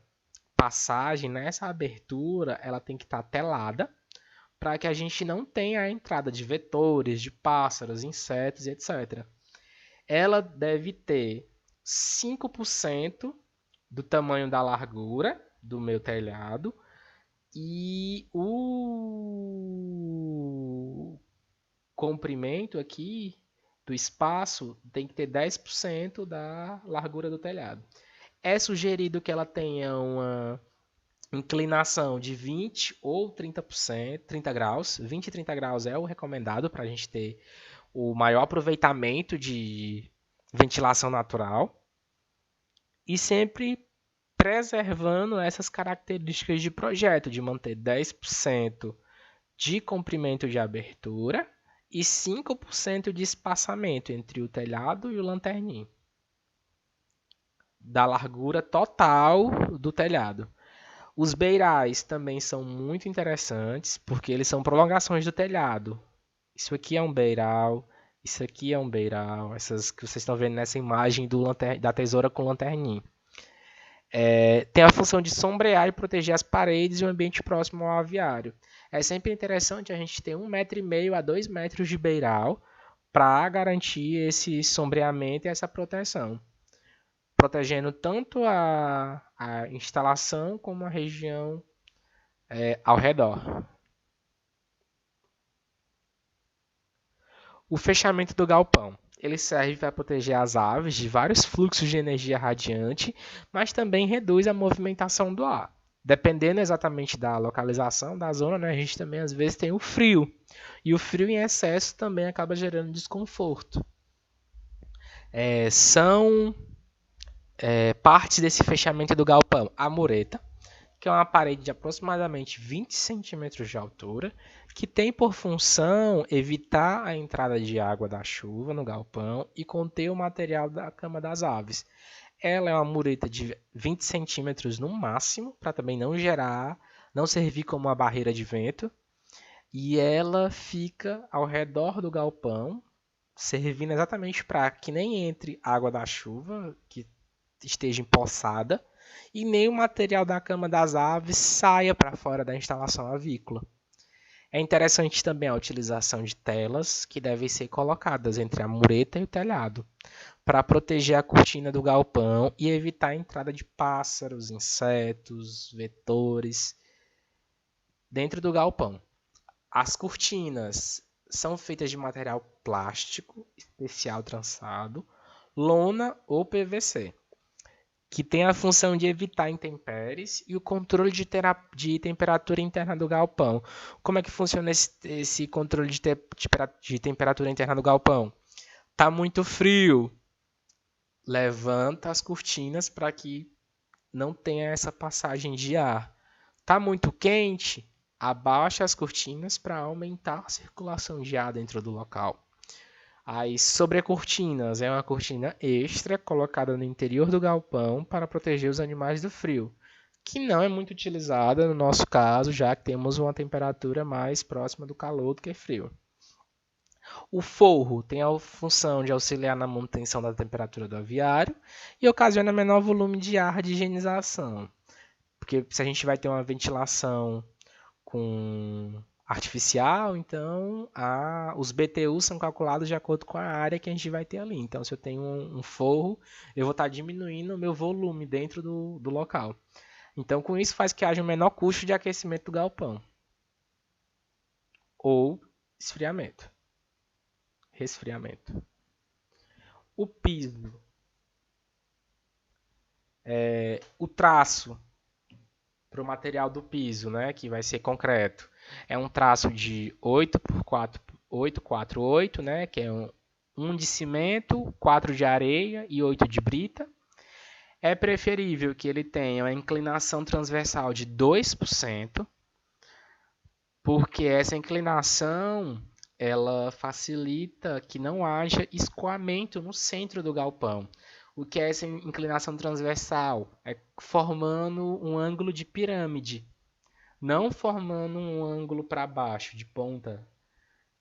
passagem, nessa abertura, ela tem que estar telada para que a gente não tenha a entrada de vetores, de pássaros, insetos e etc. Ela deve ter 5% do tamanho da largura do meu telhado e o comprimento aqui do espaço tem que ter 10% da largura do telhado. É sugerido que ela tenha uma inclinação de 20 ou 30%, 30 graus. 20 e 30 graus é o recomendado para a gente ter o maior aproveitamento de ventilação natural e sempre preservando essas características de projeto, de manter 10% de comprimento de abertura e 5% de espaçamento entre o telhado e o lanterninho, da largura total do telhado. Os beirais também são muito interessantes, porque eles são prolongações do telhado. Isso aqui é um beiral, isso aqui é um beiral, essas que vocês estão vendo nessa imagem da tesoura com lanterninho. Tem a função de sombrear e proteger as paredes e o ambiente próximo ao aviário. É sempre interessante a gente ter 1,5 m a 2 metros de beiral para garantir esse sombreamento e essa proteção, protegendo tanto a instalação como a região ao redor. O fechamento do galpão. Ele serve para proteger as aves de vários fluxos de energia radiante, mas também reduz a movimentação do ar. Dependendo exatamente da localização da zona, né, a gente também às vezes tem o frio. E o frio em excesso também acaba gerando desconforto. São partes desse fechamento do galpão. A mureta, que é uma parede de aproximadamente 20 centímetros de altura, que tem por função evitar a entrada de água da chuva no galpão e conter o material da cama das aves. Ela é uma mureta de 20 centímetros no máximo, para também não servir como uma barreira de vento. E ela fica ao redor do galpão, servindo exatamente para que nem entre água da chuva, que esteja empoçada, e nem o material da cama das aves saia para fora da instalação avícola. É interessante também a utilização de telas que devem ser colocadas entre a mureta e o telhado, para proteger a cortina do galpão e evitar a entrada de pássaros, insetos, vetores dentro do galpão. As cortinas são feitas de material plástico especial trançado, lona ou PVC, que tem a função de evitar intempéries e o controle de temperatura interna do galpão. Como é que funciona esse controle de temperatura interna do galpão? Tá muito frio, levanta as cortinas para que não tenha essa passagem de ar. Tá muito quente, abaixa as cortinas para aumentar a circulação de ar dentro do local. As sobrecortinas é uma cortina extra colocada no interior do galpão para proteger os animais do frio, que não é muito utilizada no nosso caso, já que temos uma temperatura mais próxima do calor do que frio. O forro tem a função de auxiliar na manutenção da temperatura do aviário e ocasiona menor volume de ar de higienização, porque se a gente vai ter uma ventilação artificial, então os BTUs são calculados de acordo com a área que a gente vai ter ali. Então, se eu tenho um forro, eu vou estar diminuindo o meu volume dentro do local. Então, com isso faz que haja um menor custo de aquecimento do galpão ou resfriamento. O piso, o traço para o material do piso, né, que vai ser concreto, é um traço de 8x8, né, que é um de cimento, 4 de areia e 8 de brita. É preferível que ele tenha uma inclinação transversal de 2%, porque essa inclinação ela facilita que não haja escoamento no centro do galpão. O que é essa inclinação transversal? É formando um ângulo de pirâmide, não formando um ângulo para baixo, de ponta,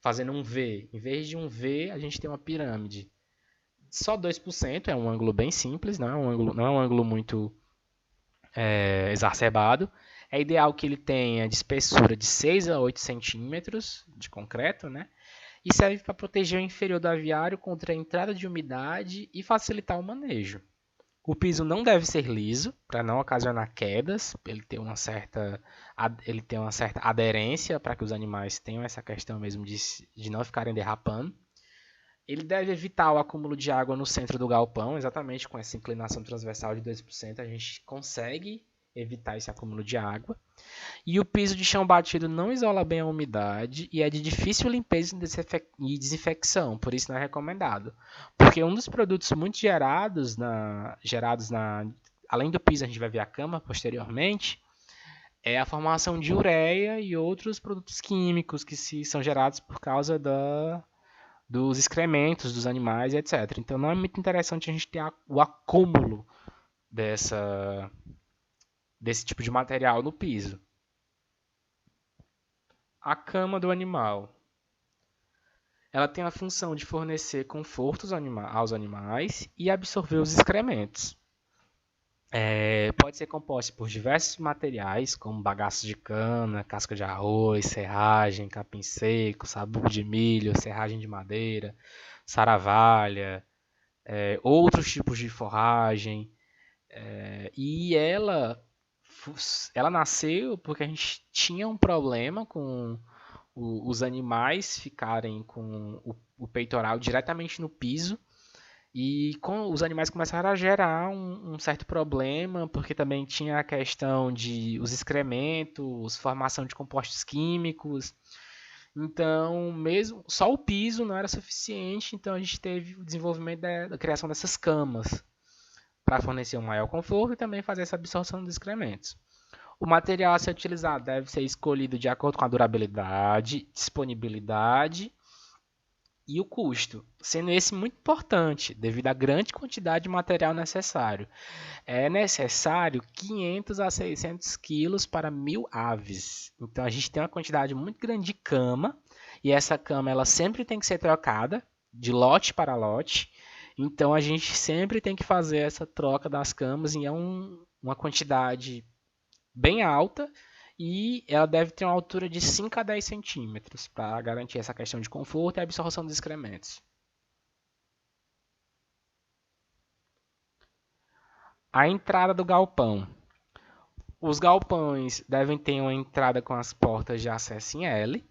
fazendo um V. Em vez de um V, a gente tem uma pirâmide. Só 2% é um ângulo bem simples, não é um ângulo muito exacerbado. É ideal que ele tenha de espessura de 6 a 8 centímetros de concreto, né? E serve para proteger o inferior do aviário contra a entrada de umidade e facilitar o manejo. O piso não deve ser liso, para não ocasionar quedas, ele tem uma certa aderência para que os animais tenham essa questão mesmo de não ficarem derrapando. Ele deve evitar o acúmulo de água no centro do galpão, exatamente com essa inclinação transversal de 2%, a gente consegue evitar esse acúmulo de água. E o piso de chão batido não isola bem a umidade e é de difícil limpeza e desinfecção, por isso não é recomendado. Porque um dos produtos muito gerados além do piso, a gente vai ver a cama posteriormente, é a formação de ureia e outros produtos químicos que são gerados por causa dos excrementos dos animais, etc. Então não é muito interessante a gente ter o acúmulo desse tipo de material no piso. A cama do animal. Ela tem a função de fornecer conforto aos animais e absorver os excrementos. Pode ser composta por diversos materiais, como bagaço de cana, casca de arroz, serragem, capim seco, sabugo de milho, serragem de madeira, saravalha, outros tipos de forragem. E ela nasceu porque a gente tinha um problema com os animais ficarem com o peitoral diretamente no piso e os animais começaram a gerar um certo problema, porque também tinha a questão de os excrementos, formação de compostos químicos. Então, mesmo só o piso não era suficiente, então a gente teve o desenvolvimento da criação dessas camas para fornecer um maior conforto e também fazer essa absorção dos excrementos. O material a ser utilizado deve ser escolhido de acordo com a durabilidade, disponibilidade e o custo, sendo esse muito importante devido à grande quantidade de material necessário. É necessário 500 a 600 quilos para 1.000 aves. Então a gente tem uma quantidade muito grande de cama e essa cama ela sempre tem que ser trocada de lote para lote. Então a gente sempre tem que fazer essa troca das camas e é uma quantidade bem alta e ela deve ter uma altura de 5 a 10 centímetros para garantir essa questão de conforto e absorção dos excrementos. A entrada do galpão. Os galpões devem ter uma entrada com as portas de acesso em L.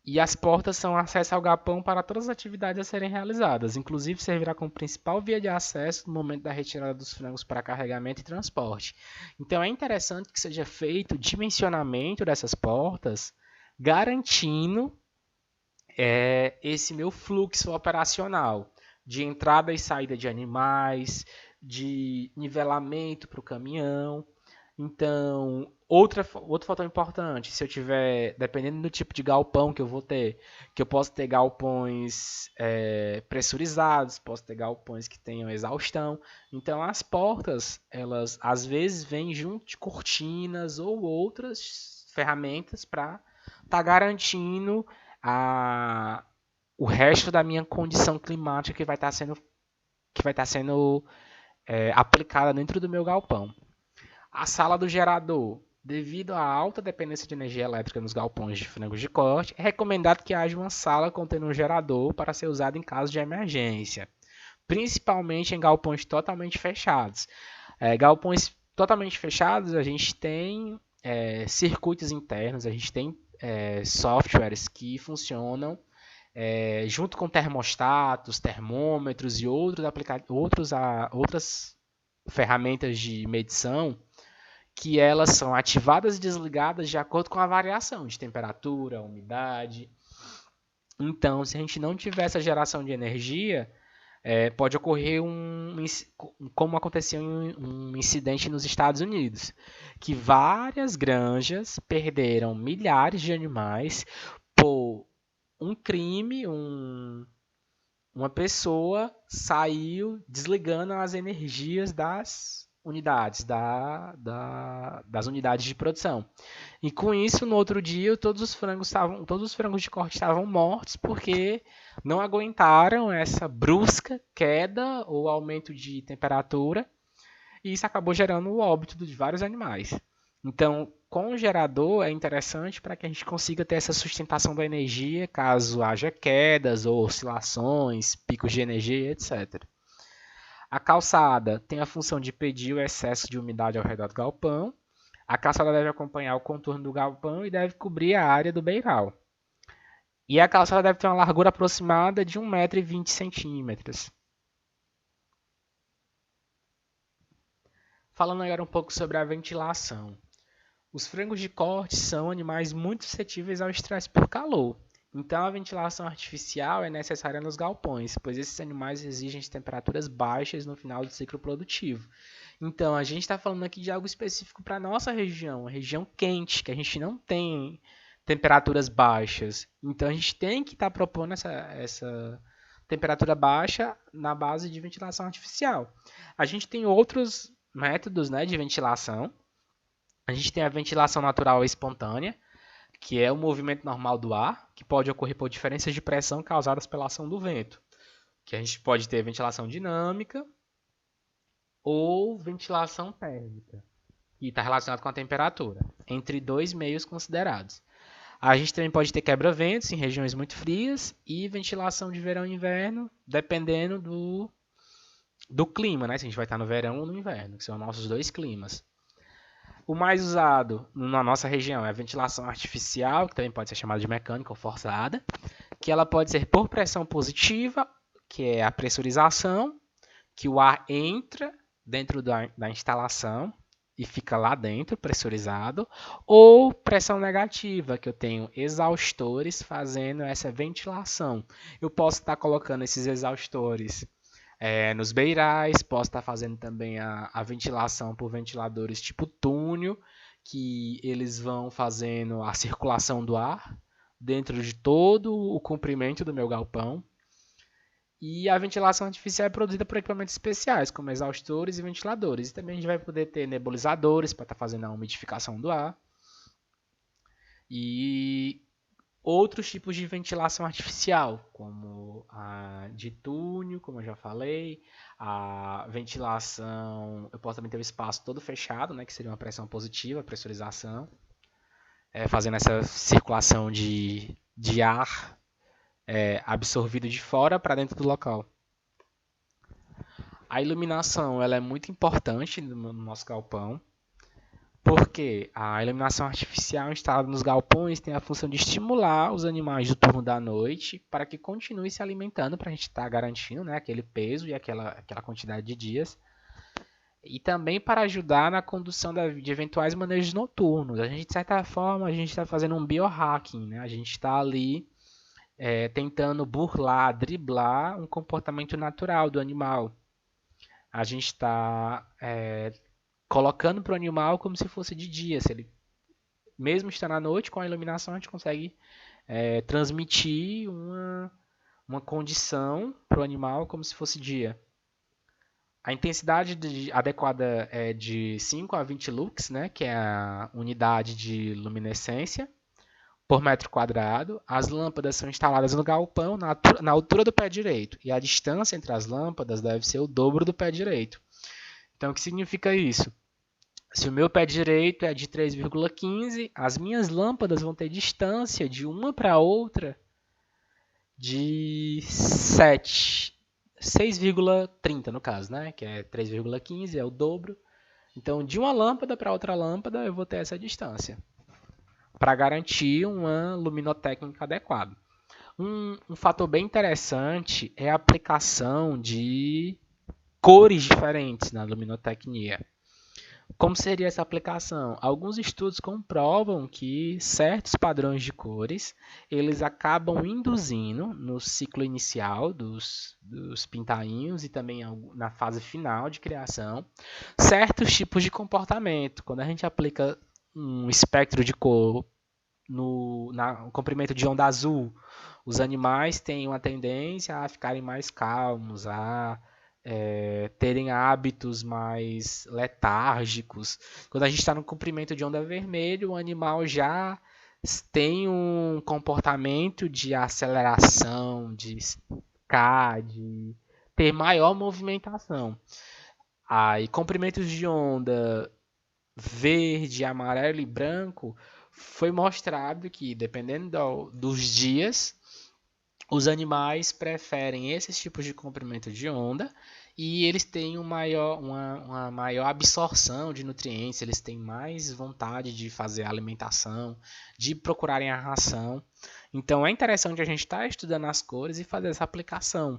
E as portas são acesso ao galpão para todas as atividades a serem realizadas, inclusive servirá como principal via de acesso no momento da retirada dos frangos para carregamento e transporte. Então é interessante que seja feito o dimensionamento dessas portas, garantindo esse meu fluxo operacional de entrada e saída de animais, de nivelamento para o caminhão. Então, outro fator importante, se eu tiver, dependendo do tipo de galpão que eu vou ter, que eu posso ter galpões pressurizados, posso ter galpões que tenham exaustão. Então, as portas, elas às vezes vêm junto de cortinas ou outras ferramentas para estar garantindo o resto da minha condição climática que vai estar sendo aplicada dentro do meu galpão. A sala do gerador. Devido à alta dependência de energia elétrica nos galpões de frangos de corte, é recomendado que haja uma sala contendo um gerador para ser usado em caso de emergência, principalmente em galpões totalmente fechados. Galpões totalmente fechados, a gente tem circuitos internos, a gente tem softwares que funcionam junto com termostatos, termômetros e outras ferramentas de medição, que elas são ativadas e desligadas de acordo com a variação de temperatura, umidade. Então, se a gente não tiver essa geração de energia, pode ocorrer como aconteceu um incidente nos Estados Unidos, que várias granjas perderam milhares de animais por um crime, uma pessoa saiu desligando as energias das unidades, das unidades de produção. E com isso, no outro dia, todos os frangos de corte estavam mortos porque não aguentaram essa brusca queda ou aumento de temperatura, e isso acabou gerando o óbito de vários animais. Então, com o gerador é interessante para que a gente consiga ter essa sustentação da energia caso haja quedas ou oscilações, picos de energia, etc. A calçada tem a função de impedir o excesso de umidade ao redor do galpão. A calçada deve acompanhar o contorno do galpão e deve cobrir a área do beiral. E a calçada deve ter uma largura aproximada de 1,20 m. Falando agora um pouco sobre a ventilação. Os frangos de corte são animais muito suscetíveis ao estresse por calor. Então, a ventilação artificial é necessária nos galpões, pois esses animais exigem temperaturas baixas no final do ciclo produtivo. Então, a gente está falando aqui de algo específico para a nossa região, uma região quente, que a gente não tem temperaturas baixas. Então, a gente tem que estar propondo essa temperatura baixa na base de ventilação artificial. A gente tem outros métodos, né, de ventilação. A gente tem a ventilação natural espontânea, que é o movimento normal do ar, que pode ocorrer por diferenças de pressão causadas pela ação do vento. Que a gente pode ter ventilação dinâmica ou ventilação térmica, que está relacionado com a temperatura, entre dois meios considerados. A gente também pode ter quebra-ventos em regiões muito frias e ventilação de verão e inverno, dependendo do clima, né? Se a gente vai estar no verão ou no inverno, que são nossos dois climas. O mais usado na nossa região é a ventilação artificial, que também pode ser chamada de mecânica ou forçada, que ela pode ser por pressão positiva, que é a pressurização, que o ar entra dentro da instalação e fica lá dentro, pressurizado, ou pressão negativa, que eu tenho exaustores fazendo essa ventilação. Eu posso estar colocando esses exaustores Nos beirais, posso estar fazendo também a ventilação por ventiladores tipo túnel, que eles vão fazendo a circulação do ar dentro de todo o comprimento do meu galpão. E a ventilação artificial é produzida por equipamentos especiais, como exaustores e ventiladores. E também a gente vai poder ter nebulizadores para estar fazendo a umidificação do ar. E outros tipos de ventilação artificial, como a de túnel, como eu já falei, a ventilação, eu posso também ter o espaço todo fechado, né, que seria uma pressão positiva, pressurização, fazendo essa circulação de ar absorvido de fora para dentro do local. A iluminação ela é muito importante no nosso galpão, porque a iluminação artificial instalada nos galpões tem a função de estimular os animais do turno da noite para que continuem se alimentando, para a gente estar garantindo, né, aquele peso e aquela quantidade de dias. E também para ajudar na condução de eventuais manejos noturnos. A gente, de certa forma, a gente está fazendo um biohacking, né? A gente está ali tentando burlar, driblar um comportamento natural do animal. A gente está colocando para o animal como se fosse de dia. Se ele, mesmo estando à noite, com a iluminação, a gente consegue transmitir uma condição para o animal como se fosse dia. A intensidade adequada é de 5 a 20 lux, né, que é a unidade de luminescência por metro quadrado. As lâmpadas são instaladas no galpão na altura do pé direito. E a distância entre as lâmpadas deve ser o dobro do pé direito. Então, o que significa isso? Se o meu pé direito é de 3,15, as minhas lâmpadas vão ter distância de uma para outra de 6,30 no caso, né? Que é 3,15, é o dobro. Então, de uma lâmpada para outra lâmpada, eu vou ter essa distância para garantir uma luminotécnica adequada. Um fator bem interessante é a aplicação de cores diferentes na luminotecnia. Como seria essa aplicação? Alguns estudos comprovam que certos padrões de cores eles acabam induzindo no ciclo inicial dos pintainhos e também na fase final de criação certos tipos de comportamento. Quando a gente aplica um espectro de cor no comprimento de onda azul, os animais têm uma tendência a ficarem mais calmos, a terem hábitos mais letárgicos. Quando a gente está no comprimento de onda vermelho, o animal já tem um comportamento de aceleração, de ficar, de ter maior movimentação. Aí, comprimentos de onda verde, amarelo e branco, foi mostrado que, dependendo dos dias, os animais preferem esses tipos de comprimento de onda e eles têm uma maior absorção de nutrientes, eles têm mais vontade de fazer a alimentação, de procurarem a ração. Então é interessante a gente estar estudando as cores e fazer essa aplicação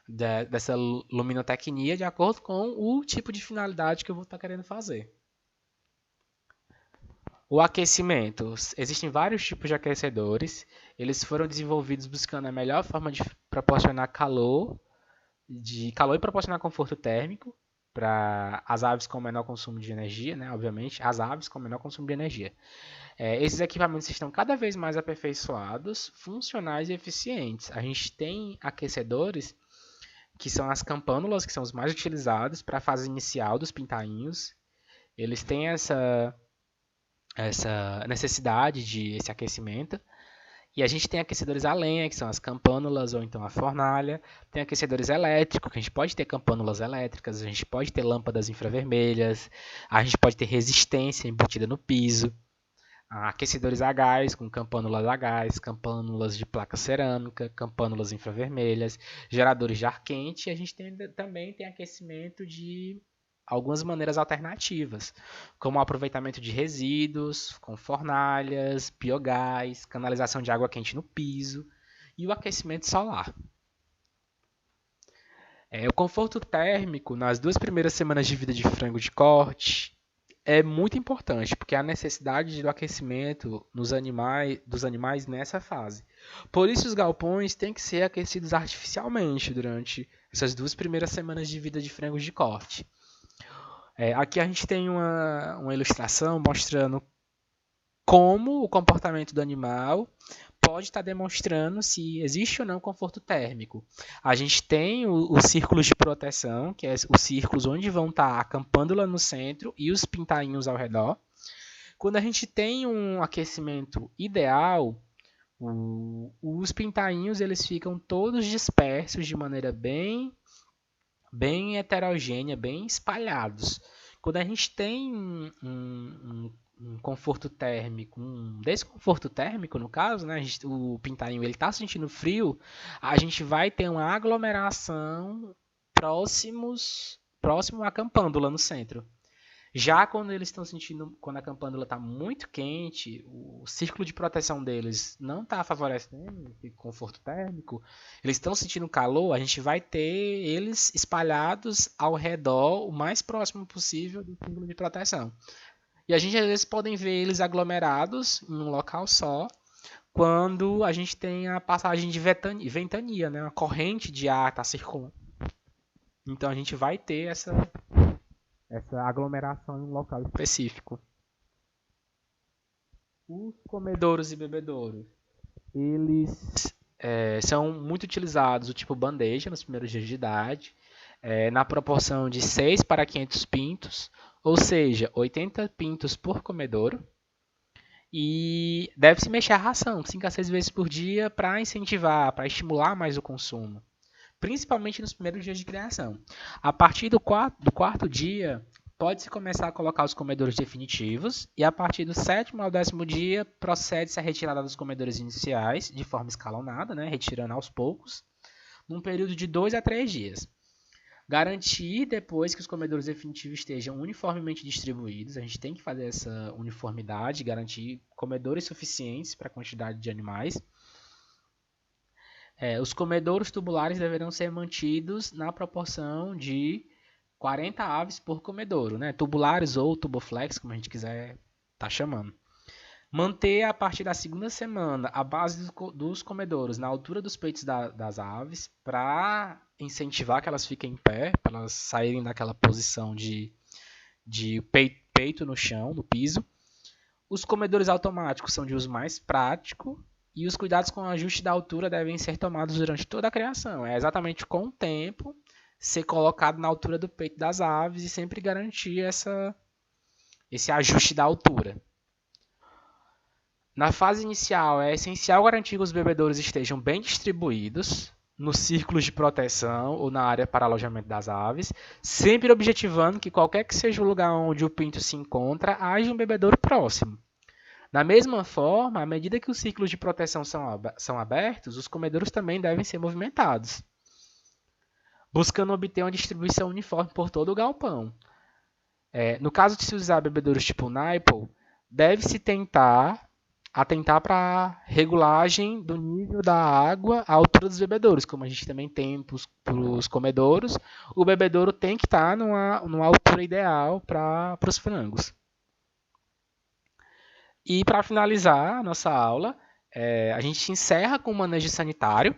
dessa luminotecnia de acordo com o tipo de finalidade que eu vou estar querendo fazer. O aquecimento. Existem vários tipos de aquecedores. Eles foram desenvolvidos buscando a melhor forma de proporcionar calor e proporcionar conforto térmico para as aves com menor consumo de energia, né? Obviamente, as aves com menor consumo de energia. Esses equipamentos estão cada vez mais aperfeiçoados, funcionais e eficientes. A gente tem aquecedores que são as campânulas, que são os mais utilizados para a fase inicial dos pintainhos. Eles têm essa necessidade de esse aquecimento. E a gente tem aquecedores a lenha, que são as campânulas ou então a fornalha. Tem aquecedores elétricos, que a gente pode ter campânulas elétricas, a gente pode ter lâmpadas infravermelhas, a gente pode ter resistência embutida no piso. Aquecedores a gás, com campânulas a gás, campânulas de placa cerâmica, campânulas infravermelhas, geradores de ar quente. E a gente também tem aquecimento de algumas maneiras alternativas, como o aproveitamento de resíduos, com fornalhas, biogás, canalização de água quente no piso e o aquecimento solar. O conforto térmico nas 2 primeiras semanas de vida de frango de corte é muito importante, porque há necessidade do aquecimento dos animais nessa fase. Por isso, os galpões têm que ser aquecidos artificialmente durante essas 2 primeiras semanas de vida de frangos de corte. Aqui a gente tem uma ilustração mostrando como o comportamento do animal pode estar demonstrando se existe ou não conforto térmico. A gente tem os círculos de proteção, que é os círculos onde vão estar a campândula no centro e os pintainhos ao redor. Quando a gente tem um aquecimento ideal, os pintainhos eles ficam todos dispersos de maneira bem heterogênea, bem espalhados. Quando a gente tem um conforto térmico, um desconforto térmico, no caso, né? O pintainho ele está sentindo frio, a gente vai ter uma aglomeração próximo à campândula no centro. Já quando eles estão sentindo, quando a campândula está muito quente, o círculo de proteção deles não está favorecendo o conforto térmico, eles estão sentindo calor, a gente vai ter eles espalhados ao redor o mais próximo possível do círculo de proteção. E a gente às vezes podem ver eles aglomerados em um local só, quando a gente tem a passagem de ventania, né? Uma corrente de ar está circulando. Então a gente vai ter essa aglomeração em um local específico. Os comedouros e bebedouros, eles são muito utilizados do tipo bandeja nos primeiros dias de idade, na proporção de 6 para 500 pintos, ou seja, 80 pintos por comedouro. E deve-se mexer a ração 5 a 6 vezes por dia para incentivar, para estimular mais o consumo, principalmente nos primeiros dias de criação. A partir do quarto dia, pode-se começar a colocar os comedouros definitivos, e a partir do 7º ao 10º dia, procede-se a retirada dos comedouros iniciais, de forma escalonada, né, retirando aos poucos, num período de 2 a 3 dias. Garantir depois que os comedouros definitivos estejam uniformemente distribuídos, a gente tem que fazer essa uniformidade, garantir comedores suficientes para a quantidade de animais. Os comedouros tubulares deverão ser mantidos na proporção de 40 aves por comedouro, né? Tubulares ou tuboflex, como a gente quiser estar chamando. Manter a partir da 2ª semana a base dos comedouros na altura dos peitos das aves para incentivar que elas fiquem em pé, para elas saírem daquela posição de peito no chão, no piso. Os comedouros automáticos são de uso mais prático e os cuidados com o ajuste da altura devem ser tomados durante toda a criação. É exatamente com o tempo ser colocado na altura do peito das aves e sempre garantir esse ajuste da altura. Na fase inicial, é essencial garantir que os bebedouros estejam bem distribuídos nos círculos de proteção ou na área para alojamento das aves, sempre objetivando que qualquer que seja o lugar onde o pinto se encontra, haja um bebedouro próximo. Da mesma forma, à medida que os círculos de proteção são abertos, os comedouros também devem ser movimentados, buscando obter uma distribuição uniforme por todo o galpão. No caso de se usar bebedouros tipo Nipple, deve-se atentar para a regulagem do nível da água à altura dos bebedouros, como a gente também tem para os comedouros. O bebedouro tem que estar numa altura ideal para os frangos. E para finalizar a nossa aula, a gente encerra com o manejo sanitário,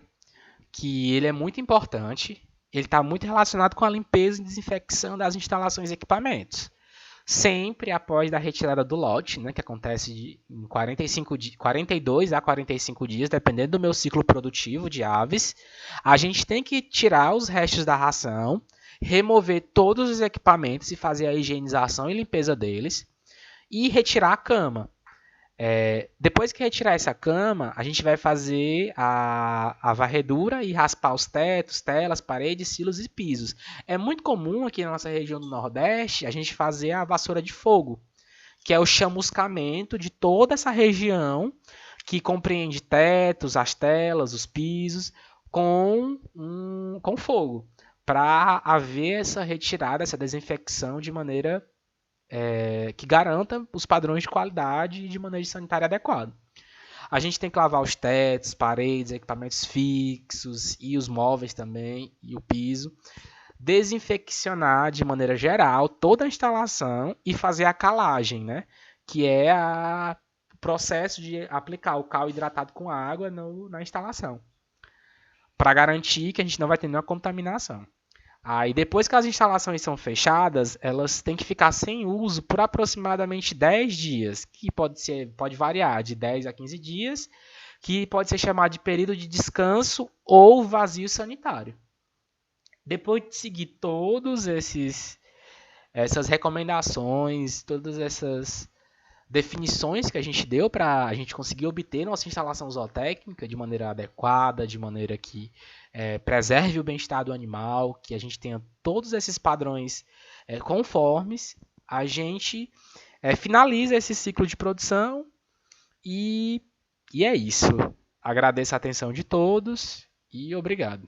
que ele é muito importante. Ele está muito relacionado com a limpeza e desinfecção das instalações e equipamentos. Sempre após a retirada do lote, né, que acontece em 42 a 45 dias, dependendo do meu ciclo produtivo de aves, a gente tem que tirar os restos da ração, remover todos os equipamentos e fazer a higienização e limpeza deles, e retirar a cama. Depois que retirar essa cama, a gente vai fazer a varredura e raspar os tetos, telas, paredes, silos e pisos. É muito comum aqui na nossa região do Nordeste a gente fazer a vassoura de fogo, que é o chamuscamento de toda essa região que compreende tetos, as telas, os pisos, com fogo, para haver essa retirada, essa desinfecção de maneira que garanta os padrões de qualidade e de manejo sanitário adequado. A gente tem que lavar os tetos, paredes, equipamentos fixos e os móveis também, e o piso. desinfeccionar de maneira geral toda a instalação e fazer a calagem, né? Que é o processo de aplicar o cal hidratado com água na instalação, para garantir que a gente não vai ter nenhuma contaminação. Aí depois que as instalações são fechadas, elas têm que ficar sem uso por aproximadamente 10 dias, que pode variar de 10 a 15 dias, que pode ser chamado de período de descanso ou vazio sanitário. Depois de seguir todas essas recomendações, todas essas definições que a gente deu para a gente conseguir obter nossa instalação zootécnica de maneira adequada, de maneira que preserve o bem-estar do animal, que a gente tenha todos esses padrões conformes, a gente finaliza esse ciclo de produção e é isso. Agradeço a atenção de todos e obrigado.